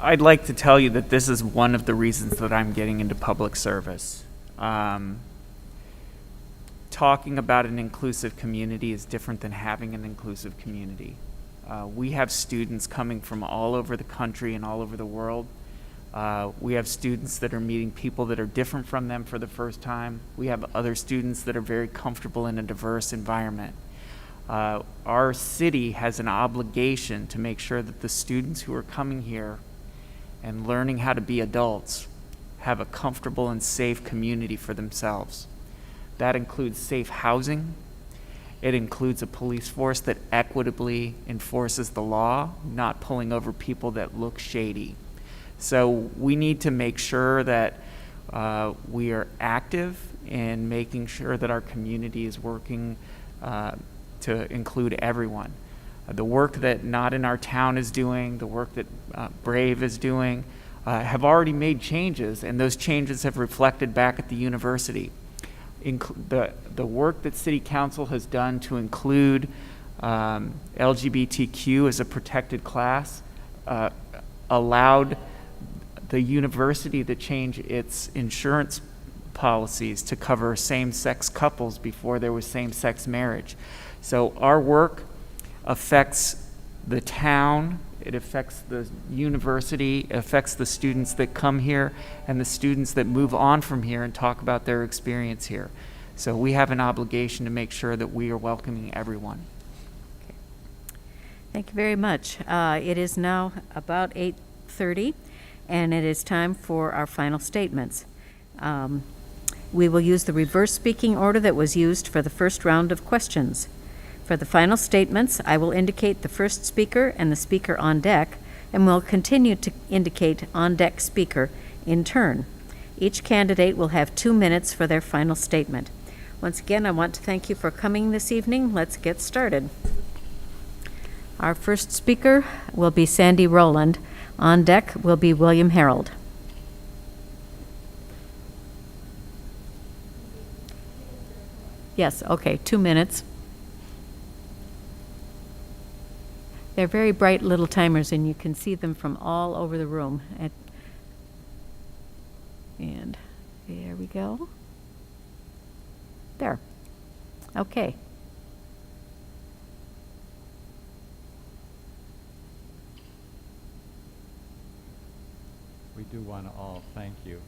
I'd like to tell you that this is one of the reasons that I'm getting into public service. Talking about an inclusive community is different than having an inclusive community. We have students coming from all over the country and all over the world. We have students that are meeting people that are different from them for the first time. We have other students that are very comfortable in a diverse environment. Our city has an obligation to make sure that the students who are coming here and learning how to be adults have a comfortable and safe community for themselves. That includes safe housing. It includes a police force that equitably enforces the law, not pulling over people that look shady. So we need to make sure that we are active in making sure that our community is working to include everyone. The work that Not in Our Town is doing, the work that Brave is doing, have already made changes, and those changes have reflected back at the university. The work that City Council has done to include LGBTQ as a protected class allowed the university to change its insurance policies to cover same-sex couples before there was same-sex marriage. So our work affects the town, it affects the university, it affects the students that come here and the students that move on from here and talk about their experience here. So we have an obligation to make sure that we are welcoming everyone. Okay. Thank you very much. It is now about 8:30, and it is time for our final statements. We will use the reverse speaking order that was used for the first round of questions. For the final statements, I will indicate the first speaker and the speaker on deck, and will continue to indicate on-deck speaker in turn. Each candidate will have 2 minutes for their final statement. Once again, I want to thank you for coming this evening. Let's get started. Our first speaker will be Sandy Rowland. On deck will be William Harold. Yes, okay, 2 minutes. They're very bright little timers, and you can see them from all over the room. And there we go. There. Okay. We do want to all thank you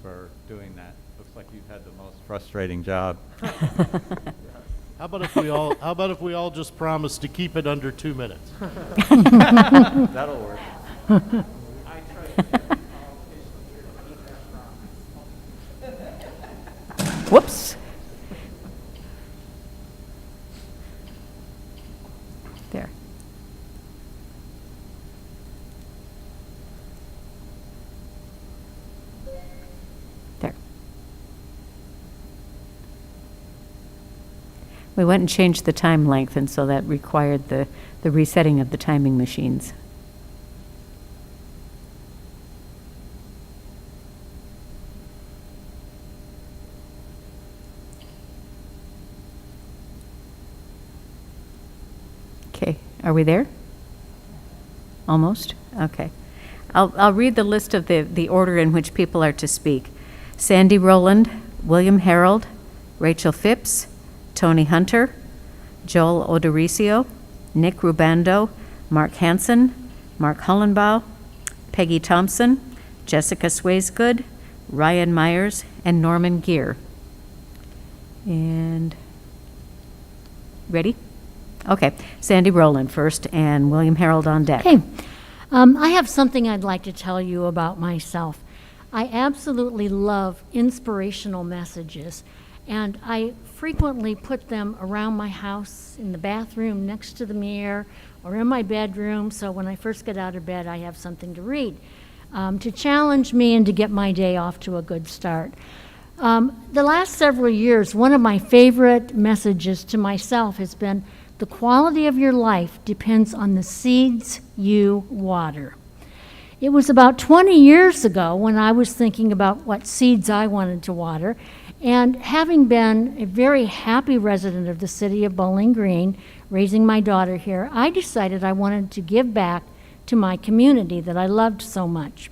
for doing that. Looks like you've had the most frustrating job. How about if we all just promise to keep it under 2 minutes? That'll work. Whoops. There. There. We went and changed the time length, and so that required the resetting of the timing machines. Okay, are we there? Almost? Okay. I'll read the list of the order in which people are to speak. Sandy Rowland, William Harold, Rachel Phipps, Tony Hunter, Joel O'Dorisio, Nick Rubando, Mark Hansen, Mark Hollenbaugh, Peggy Thompson, Jessica Swaysgood, Ryan Myers, and Norman Gear. And ready? Okay, Sandy Rowland first, and William Harold on deck. Okay. I have something I'd like to tell you about myself. I absolutely love inspirational messages. And I frequently put them around my house, in the bathroom, next to the mirror, or in my bedroom, so when I first get out of bed, I have something to read, to challenge me and to get my day off to a good start. The last several years, one of my favorite messages to myself has been, the quality of your life depends on the seeds you water. It was about 20 years ago when I was thinking about what seeds I wanted to water, and having been a very happy resident of the city of Bowling Green, raising my daughter here, I decided I wanted to give back to my community that I loved so much.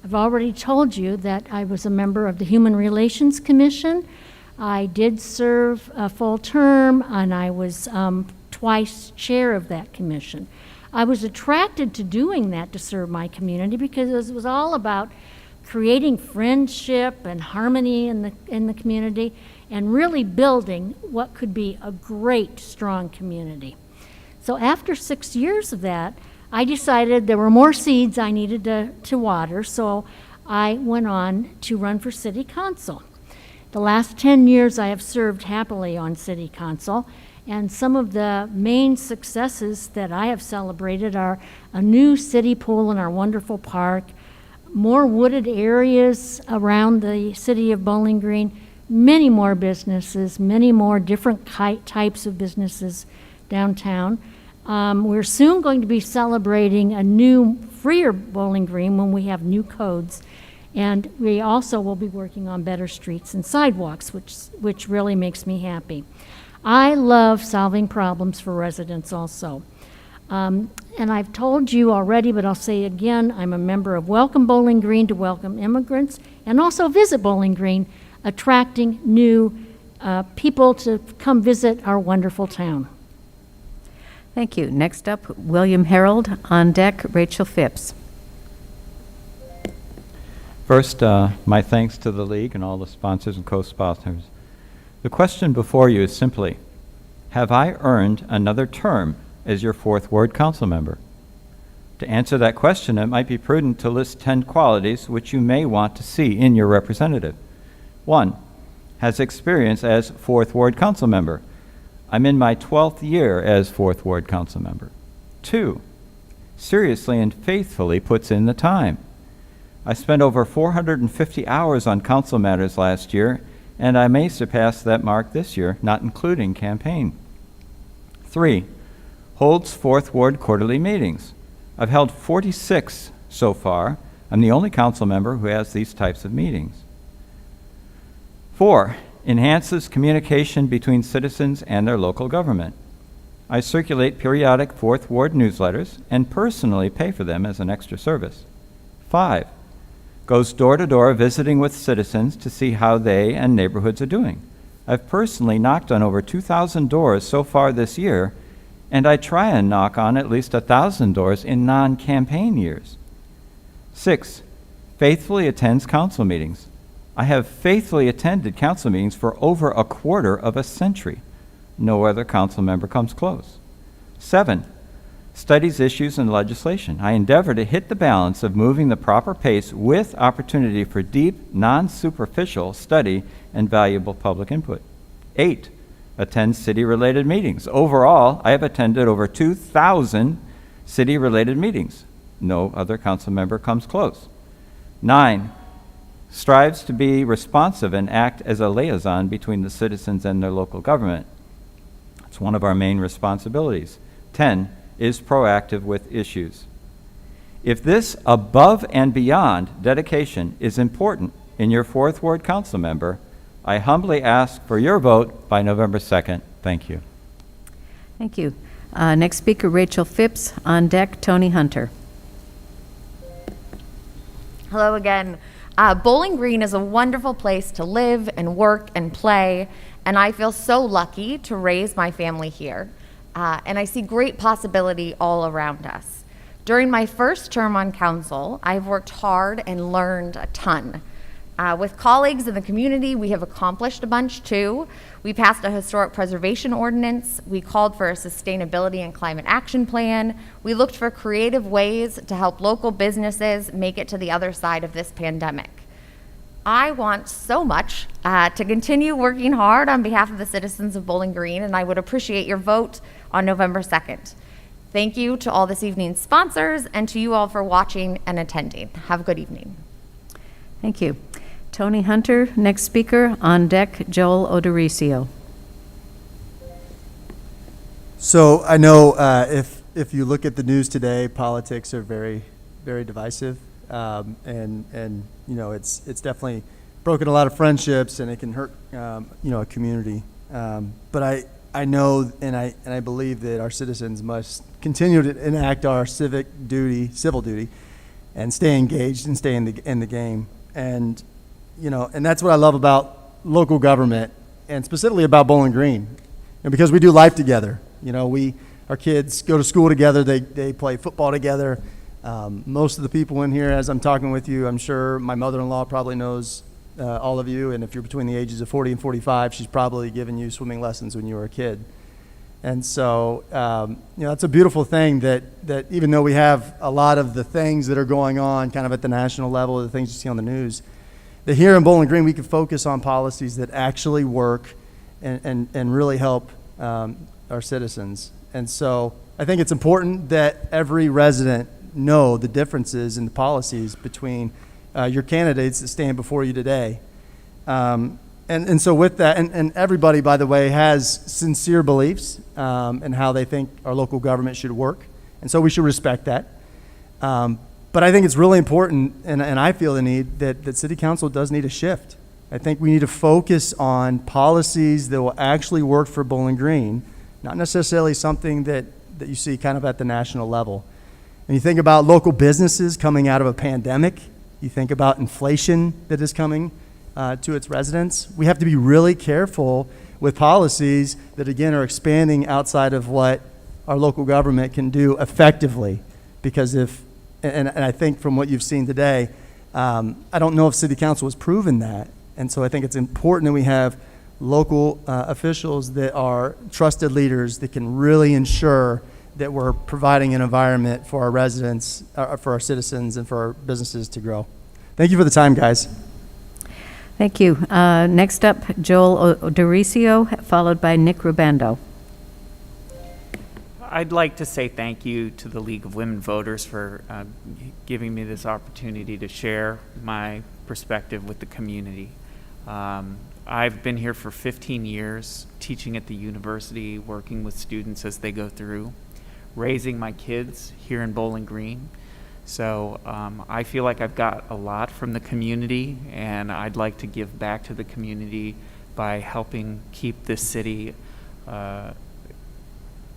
I've already told you that I was a member of the Human Relations Commission. I did serve a full term, and I was twice chair of that commission. I was attracted to doing that to serve my community because it was all about creating friendship and harmony in the community and really building what could be a great, strong community. So after 6 years of that, I decided there were more seeds I needed to water, so I went on to run for city council. The last 10 years I have served happily on city council, and some of the main successes that I have celebrated are a new city pool in our wonderful park, more wooded areas around the city of Bowling Green, many more businesses, many more different types of businesses downtown. We're soon going to be celebrating a new, freer Bowling Green when we have new codes. And we also will be working on better streets and sidewalks, which really makes me happy. I love solving problems for residents also. And I've told you already, but I'll say again, I'm a member of Welcome Bowling Green to welcome immigrants, and also Visit Bowling Green, attracting new people to come visit our wonderful town. Thank you. Next up, William Harold. On deck, Rachel Phipps. First, my thanks to the League and all the sponsors and co-sponsors. The question before you is simply, have I earned another term as your 4th Ward Council member? To answer that question, it might be prudent to list 10 qualities which you may want to see in your representative. 1, has experience as 4th Ward Council member. I'm in my 12th year as 4th Ward Council member. 2, seriously and faithfully puts in the time. I spent over 450 hours on council matters last year, and I may surpass that mark this year, not including campaign. 3, holds 4th Ward quarterly meetings. I've held 46 so far. I'm the only council member who has these types of meetings. 4, enhances communication between citizens and their local government. I circulate periodic 4th Ward newsletters and personally pay for them as an extra service. 5, goes door to door visiting with citizens to see how they and neighborhoods are doing. I've personally knocked on over 2,000 doors so far this year, and I try and knock on at least 1,000 doors in non-campaign years. 6, faithfully attends council meetings. I have faithfully attended council meetings for over a quarter of a century. No other council member comes close. 7, studies issues and legislation. I endeavor to hit the balance of moving the proper pace with opportunity for deep, non-superficial study and valuable public input. 8, attends city-related meetings. Overall, I have attended over 2,000 city-related meetings. No other council member comes close. 9, strives to be responsive and act as a liaison between the citizens and their local government. It's one of our main responsibilities. 10, is proactive with issues. If this above and beyond dedication is important in your 4th Ward Council member, I humbly ask for your vote by November 2nd. Thank you. Thank you. Next speaker, Rachel Phipps. On deck, Tony Hunter. Hello again. Bowling Green is a wonderful place to live and work and play, and I feel so lucky to raise my family here. And I see great possibility all around us. During my first term on council, I've worked hard and learned a ton. With colleagues in the community, we have accomplished a bunch too. We passed a historic preservation ordinance. We called for a sustainability and climate action plan. We looked for creative ways to help local businesses make it to the other side of this pandemic. I want so much to continue working hard on behalf of the citizens of Bowling Green, and I would appreciate your vote on November 2nd. Thank you to all this evening's sponsors and to you all for watching and attending. Have a good evening. Thank you. Tony Hunter, next speaker. On deck, Joel Odoricio. So I know if you look at the news today, politics are very, very divisive, and you know it's definitely broken a lot of friendships, and it can hurt you know, a community. But I know and I believe that our citizens must continue to enact our civil duty, and stay engaged and stay in the game. And you know, and that's what I love about local government, and specifically about Bowling Green, because we do life together. You know, our kids go to school together, they play football together. Most of the people in here, as I'm talking with you, I'm sure my mother-in-law probably knows all of you, and if you're between the ages of 40 and 45, she's probably given you swimming lessons when you were a kid. And so, you know, it's a beautiful thing that even though we have a lot of the things that are going on kind of at the national level, the things you see on the news, that here in Bowling Green we can focus on policies that actually work and really help our citizens. And so I think it's important that every resident know the differences in the policies between your candidates that stand before you today. And so with that, and everybody, by the way, has sincere beliefs in how they think our local government should work. And so we should respect that. But I think it's really important, and I feel the need that City Council does need a shift. I think we need to focus on policies that will actually work for Bowling Green, not necessarily something that you see kind of at the national level. And you think about local businesses coming out of a pandemic, you think about inflation that is coming to its residents. We have to be really careful with policies that, again, are expanding outside of what our local government can do effectively. Because and I think from what you've seen today, I don't know if City Council has proven that. And so I think it's important that we have local officials that are trusted leaders that can really ensure that we're providing an environment for our residents, for our citizens, and for our businesses to grow. Thank you for the time, guys. Thank you. Next up, Joel Odoricio, followed by Nick Rubando. I'd like to say thank you to the League of Women Voters for giving me this opportunity to share my perspective with the community. I've been here for 15 years, teaching at the university, working with students as they go through, raising my kids here in Bowling Green. So I feel like I've got a lot from the community, and I'd like to give back to the community by helping keep this city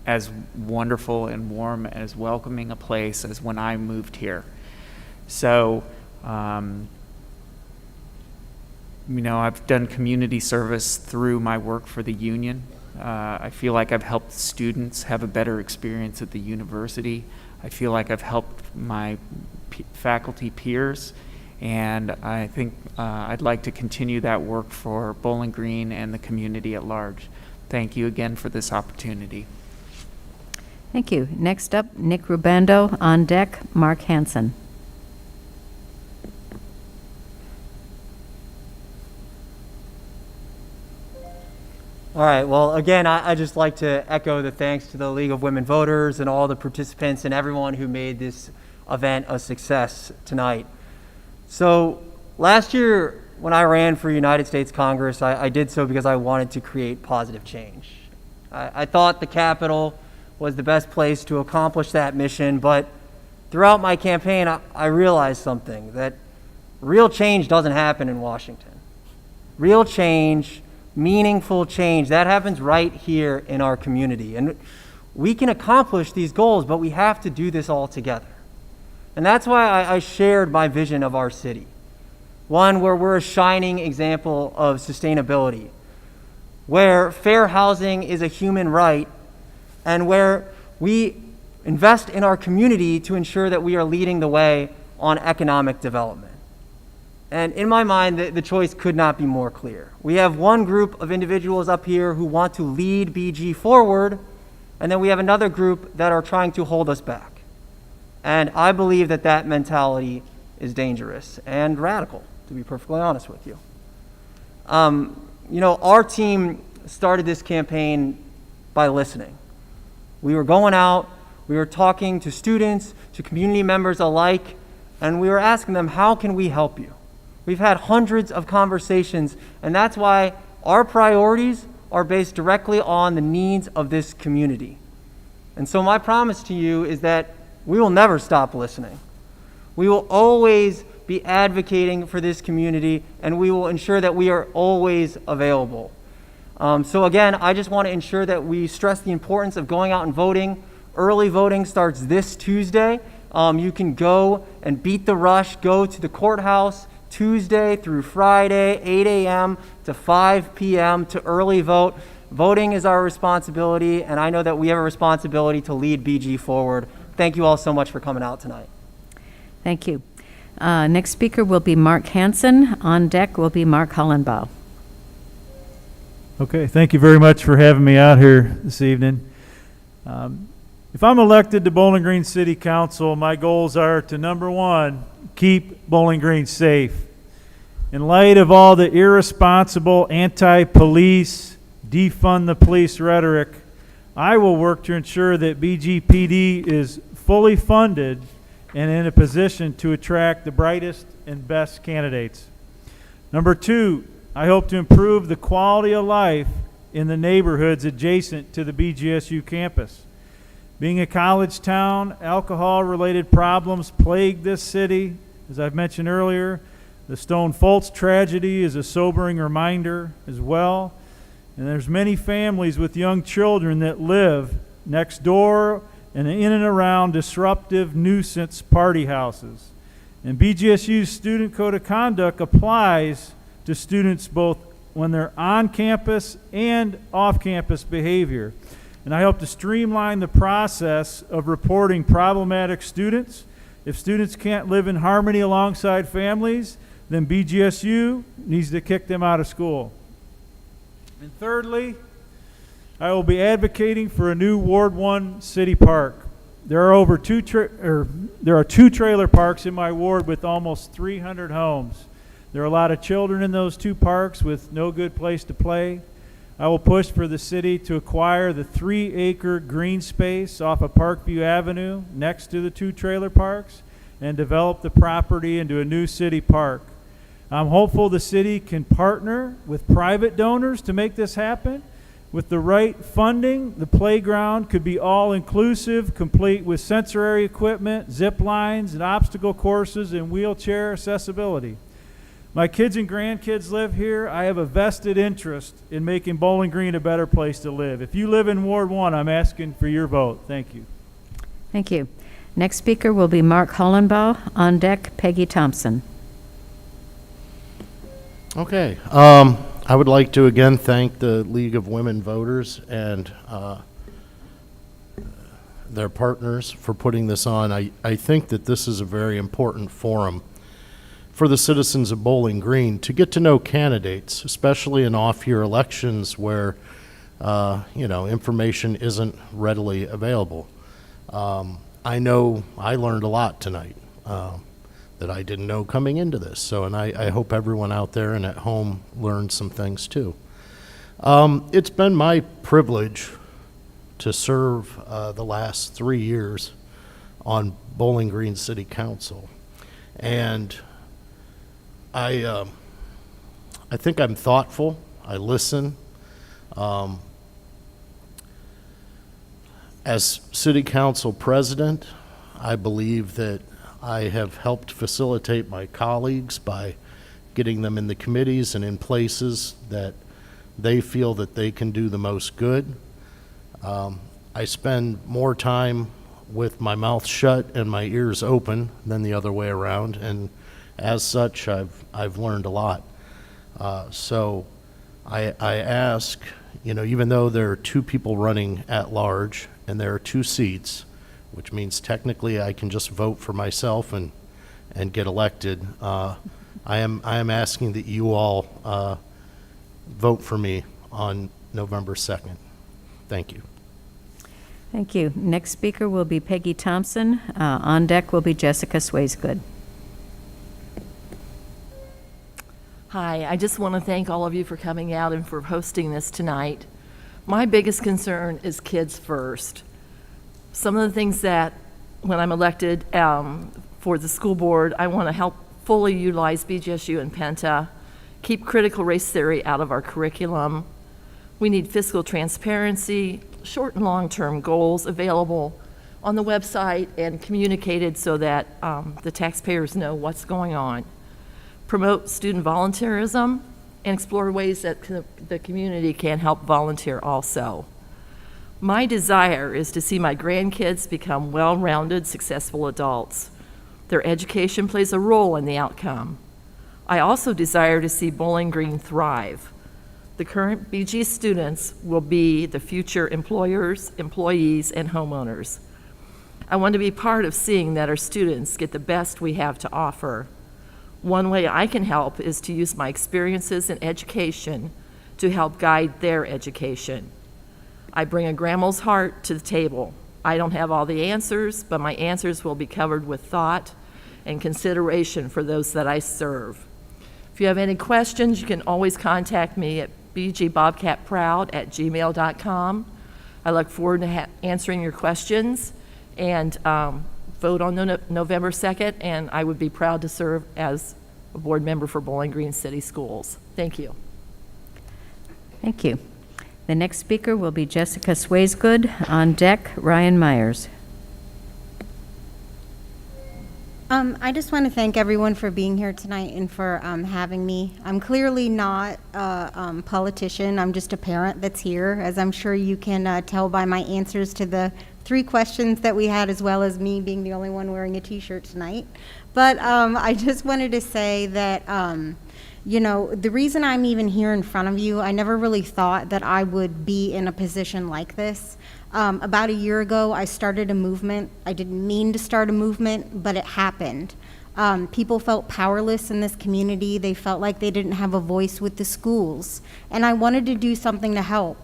as wonderful and warm, as welcoming a place as when I moved here. So, you know, I've done community service through my work for the union. I feel like I've helped students have a better experience at the university. I feel like I've helped my faculty peers, and I think I'd like to continue that work for Bowling Green and the community at large. Thank you again for this opportunity. Thank you. Next up, Nick Rubando. On deck, Mark Hansen. All right, well, again, I just like to echo the thanks to the League of Women Voters and all the participants and everyone who made this event a success tonight. So last year, when I ran for United States Congress, I did so because I wanted to create positive change. I thought the Capitol was the best place to accomplish that mission, but throughout my campaign, I realized something, that real change doesn't happen in Washington. Real change, meaningful change, that happens right here in our community. And we can accomplish these goals, but we have to do this all together. And that's why I shared my vision of our city. One where we're a shining example of sustainability, where fair housing is a human right, and where we invest in our community to ensure that we are leading the way on economic development. And in my mind, the choice could not be more clear. We have one group of individuals up here who want to lead BG forward, and then we have another group that are trying to hold us back. And I believe that mentality is dangerous and radical, to be perfectly honest with you. You know, our team started this campaign by listening. We were going out, we were talking to students, to community members alike, and we were asking them, how can we help you? We've had hundreds of conversations, and that's why our priorities are based directly on the needs of this community. And so my promise to you is that we will never stop listening. We will always be advocating for this community, and we will ensure that we are always available. So again, I just want to ensure that we stress the importance of going out and voting. Early voting starts this Tuesday. You can go and beat the rush, go to the courthouse Tuesday through Friday, 8 a.m. to 5 p.m. to early vote. Voting is our responsibility, and I know that we have a responsibility to lead BG forward. Thank you all so much for coming out tonight. Thank you. Next speaker will be Mark Hansen. On deck will be Mark Hollenbaugh. Okay, thank you very much for having me out here this evening. If I'm elected to Bowling Green City Council, my goals are to, number one, keep Bowling Green safe. In light of all the irresponsible anti-police, defund the police rhetoric, I will work to ensure that BGPD is fully funded and in a position to attract the brightest and best candidates. Number two, I hope to improve the quality of life in the neighborhoods adjacent to the BGSU campus. Being a college town, alcohol-related problems plague this city. As I've mentioned earlier, the Stone Fultz tragedy is a sobering reminder as well. And there's many families with young children that live next door and in and around disruptive nuisance party houses. And BGSU's Student Code of Conduct applies to students both when they're on campus and off-campus behavior. And I hope to streamline the process of reporting problematic students. If students can't live in harmony alongside families, then BGSU needs to kick them out of school. And thirdly, I will be advocating for a new Ward 1 city park. There are two trailer parks in my ward with almost 300 homes. There are a lot of children in those two parks with no good place to play. I will push for the city to acquire the 3-acre green space off of Parkview Avenue next to the two trailer parks and develop the property into a new city park. I'm hopeful the city can partner with private donors to make this happen. With the right funding, the playground could be all-inclusive, complete with sensory equipment, zip lines, and obstacle courses, and wheelchair accessibility. My kids and grandkids live here. I have a vested interest in making Bowling Green a better place to live. If you live in Ward 1, I'm asking for your vote. Thank you. Thank you. Next speaker will be Mark Hollenbaugh. On deck, Peggy Thompson. Okay. I would like to again thank the League of Women Voters and their partners for putting this on. I think that this is a very important forum for the citizens of Bowling Green to get to know candidates, especially in off-year elections where information isn't readily available. I know I learned a lot tonight that I didn't know coming into this. And I hope everyone out there and at home learned some things too. It's been my privilege to serve the last 3 years on Bowling Green City Council. And I think I'm thoughtful. I listen. As City Council President, I believe that I have helped facilitate my colleagues by getting them in the committees and in places that they feel that they can do the most good. I spend more time with my mouth shut and my ears open than the other way around, and as such, I've learned a lot. So I ask, even though there are 2 people running at large and there are 2 seats, which means technically I can just vote for myself and get elected. I am asking that you all vote for me on November 2nd. Thank you. Thank you. Next speaker will be Peggy Thompson. On deck will be Jessica Swaysgood. Hi, I just want to thank all of you for coming out and for hosting this tonight. My biggest concern is kids first. Some of the things that, when I'm elected for the school board, I want to help fully utilize BGSU and Penta, keep critical race theory out of our curriculum. We need fiscal transparency, short and long-term goals available on the website and communicated so that the taxpayers know what's going on. Promote student volunteerism and explore ways that the community can help volunteer also. My desire is to see my grandkids become well-rounded, successful adults. Their education plays a role in the outcome. I also desire to see Bowling Green thrive. The current BG students will be the future employers, employees, and homeowners. I want to be part of seeing that our students get the best we have to offer. One way I can help is to use my experiences in education to help guide their education. I bring a grandma's heart to the table. I don't have all the answers, but my answers will be covered with thought and consideration for those that I serve. If you have any questions, you can always contact me at bgbobcatproud@gmail.com. I look forward to answering your questions and vote on November 2nd, and I would be proud to serve as a board member for Bowling Green City Schools. Thank you. Thank you. The next speaker will be Jessica Swaysgood. On deck, Ryan Myers. I just want to thank everyone for being here tonight and for having me. I'm clearly not a politician. I'm just a parent that's here, as I'm sure you can tell by my answers to the 3 questions that we had, as well as me being the only one wearing a t-shirt tonight. But I just wanted to say that, you know, the reason I'm even here in front of you, I never really thought that I would be in a position like this. About a year ago, I started a movement. I didn't mean to start a movement, but it happened. People felt powerless in this community. They felt like they didn't have a voice with the schools. And I wanted to do something to help.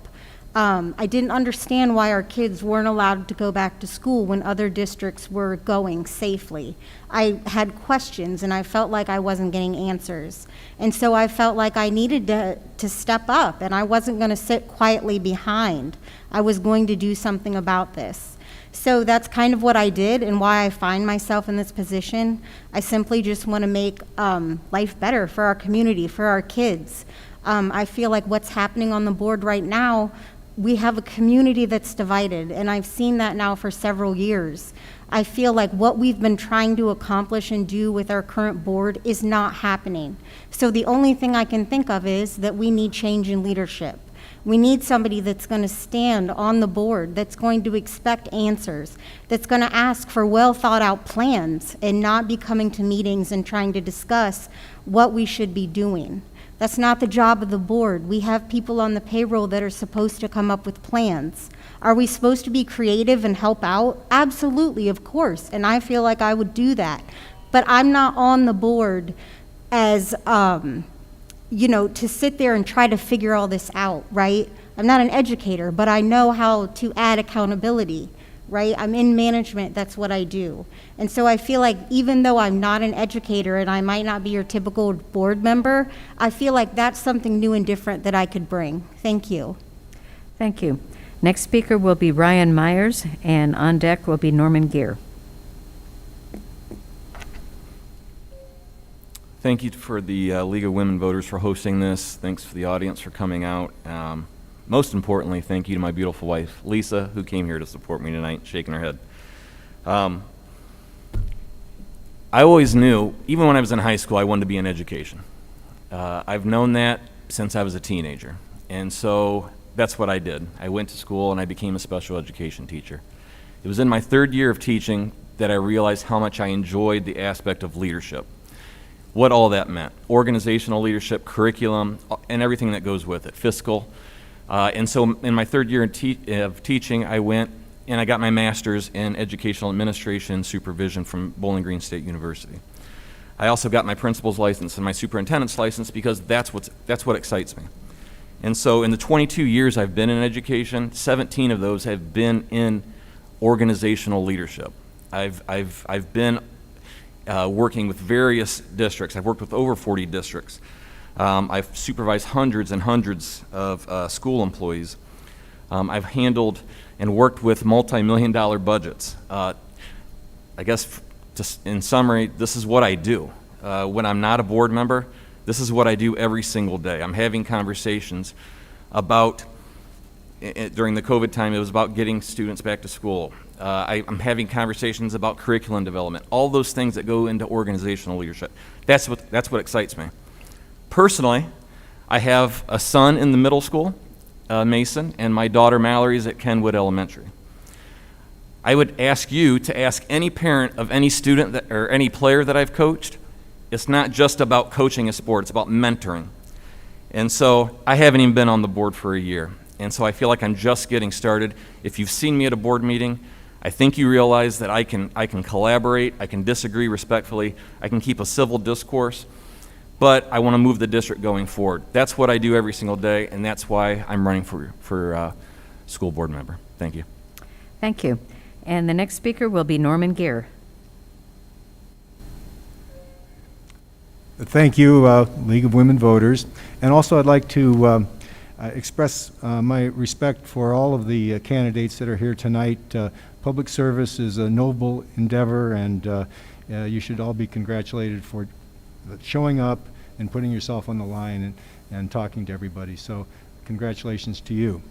I didn't understand why our kids weren't allowed to go back to school when other districts were going safely. I had questions and I felt like I wasn't getting answers. And so I felt like I needed to step up, and I wasn't going to sit quietly behind. I was going to do something about this. So that's kind of what I did and why I find myself in this position. I simply just want to make life better for our community, for our kids. I feel like what's happening on the board right now, we have a community that's divided, and I've seen that now for several years. I feel like what we've been trying to accomplish and do with our current board is not happening. So the only thing I can think of is that we need change in leadership. We need somebody that's going to stand on the board, that's going to expect answers, that's going to ask for well thought out plans and not be coming to meetings and trying to discuss what we should be doing. That's not the job of the board. We have people on the payroll that are supposed to come up with plans. Are we supposed to be creative and help out? Absolutely, of course, and I feel like I would do that. But I'm not on the board as, you know, to sit there and try to figure all this out, right? I'm not an educator, but I know how to add accountability, right? I'm in management, that's what I do. And so I feel like even though I'm not an educator and I might not be your typical board member, I feel like that's something new and different that I could bring. Thank you. Thank you. Next speaker will be Ryan Myers, and on deck will be Norman Gear. Thank you for the League of Women Voters for hosting this. Thanks for the audience for coming out. Most importantly, thank you to my beautiful wife, Lisa, who came here to support me tonight, shaking her head. I always knew, even when I was in high school, I wanted to be in education. I've known that since I was a teenager, and so that's what I did. I went to school and I became a special education teacher. It was in my 3rd year of teaching that I realized how much I enjoyed the aspect of leadership, what all that meant, organizational leadership, curriculum, and everything that goes with it, fiscal. And so in my 3rd year of teaching, I went and I got my master's in educational administration and supervision from Bowling Green State University. I also got my principal's license and my superintendent's license because that's what excites me. And so in the 22 years I've been in education, 17 of those have been in organizational leadership. I've been working with various districts. I've worked with over 40 districts. I've supervised hundreds and hundreds of school employees. I've handled and worked with multi-million-dollar budgets. I guess, just in summary, this is what I do. When I'm not a board member, this is what I do every single day. I'm having conversations about, during the COVID time, it was about getting students back to school. I'm having conversations about curriculum development, all those things that go into organizational leadership. That's what excites me. Personally, I have a son in the middle school, Mason, and my daughter Mallory is at Kenwood Elementary. I would ask you to ask any parent of any student or any player that I've coached. It's not just about coaching a sport, it's about mentoring. And so I haven't even been on the board for a year. And so I feel like I'm just getting started. If you've seen me at a board meeting, I think you realize that I can collaborate, I can disagree respectfully, I can keep a civil discourse, but I want to move the district going forward. That's what I do every single day, and that's why I'm running for school board member. Thank you. Thank you. And the next speaker will be Norman Gear. Thank you, League of Women Voters. And also I'd like to express my respect for all of the candidates that are here tonight. Public service is a noble endeavor, and you should all be congratulated for showing up and putting yourself on the line and talking to everybody. So congratulations to you.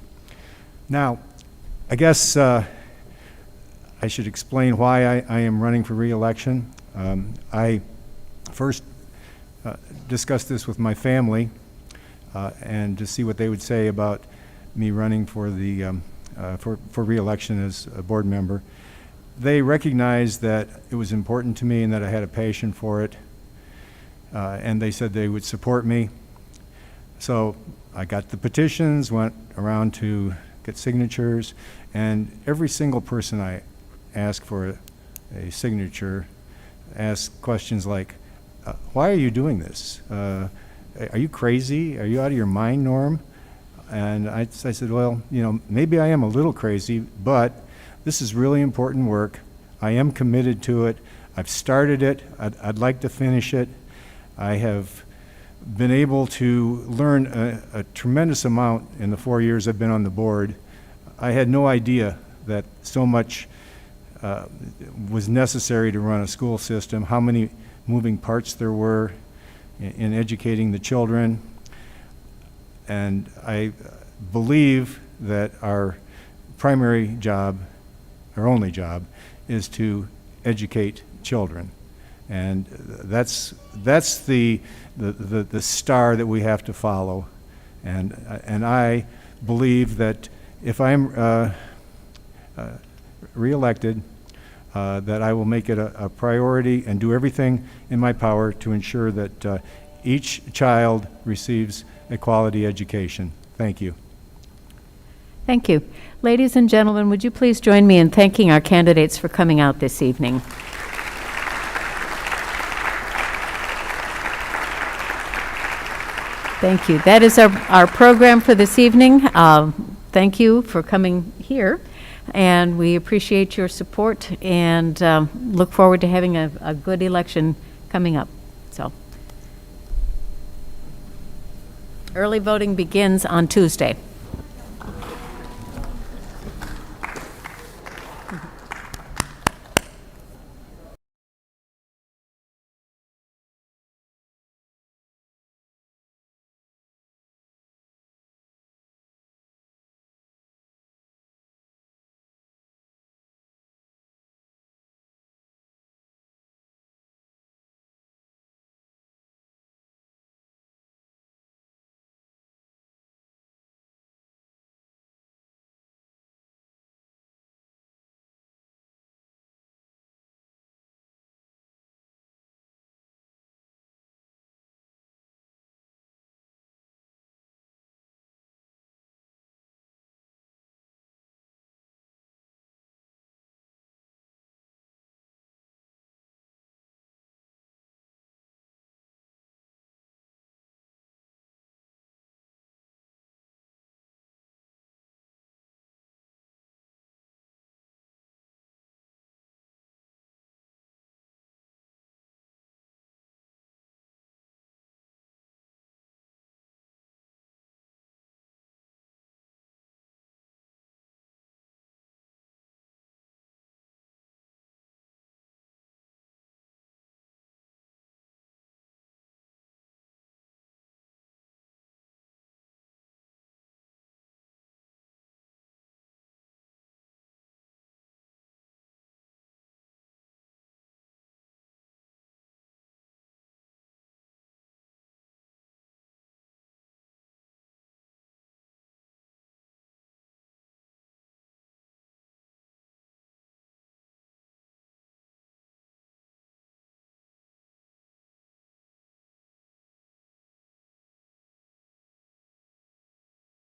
Now, I guess I should explain why I am running for re-election. I first discussed this with my family and to see what they would say about me running for the for re-election as a board member. They recognized that it was important to me and that I had a passion for it, and they said they would support me. So I got the petitions, went around to get signatures, and every single person I asked for a signature asked questions like, why are you doing this? Are you crazy? Are you out of your mind, Norm? And I said, well, you know, maybe I am a little crazy, but this is really important work. I am committed to it. I've started it. I'd like to finish it. I have been able to learn a tremendous amount in the 4 years I've been on the board. I had no idea that so much was necessary to run a school system, how many moving parts there were in educating the children. And I believe that our primary job, our only job, is to educate children. And that's the star that we have to follow. And I believe that if I'm reelected, that I will make it a priority and do everything in my power to ensure that each child receives a quality education. Thank you. Thank you. Ladies and gentlemen, would you please join me in thanking our candidates for coming out this evening? Thank you. That is our program for this evening. Thank you for coming here, and we appreciate your support and look forward to having a good election coming up. So, early voting begins on Tuesday.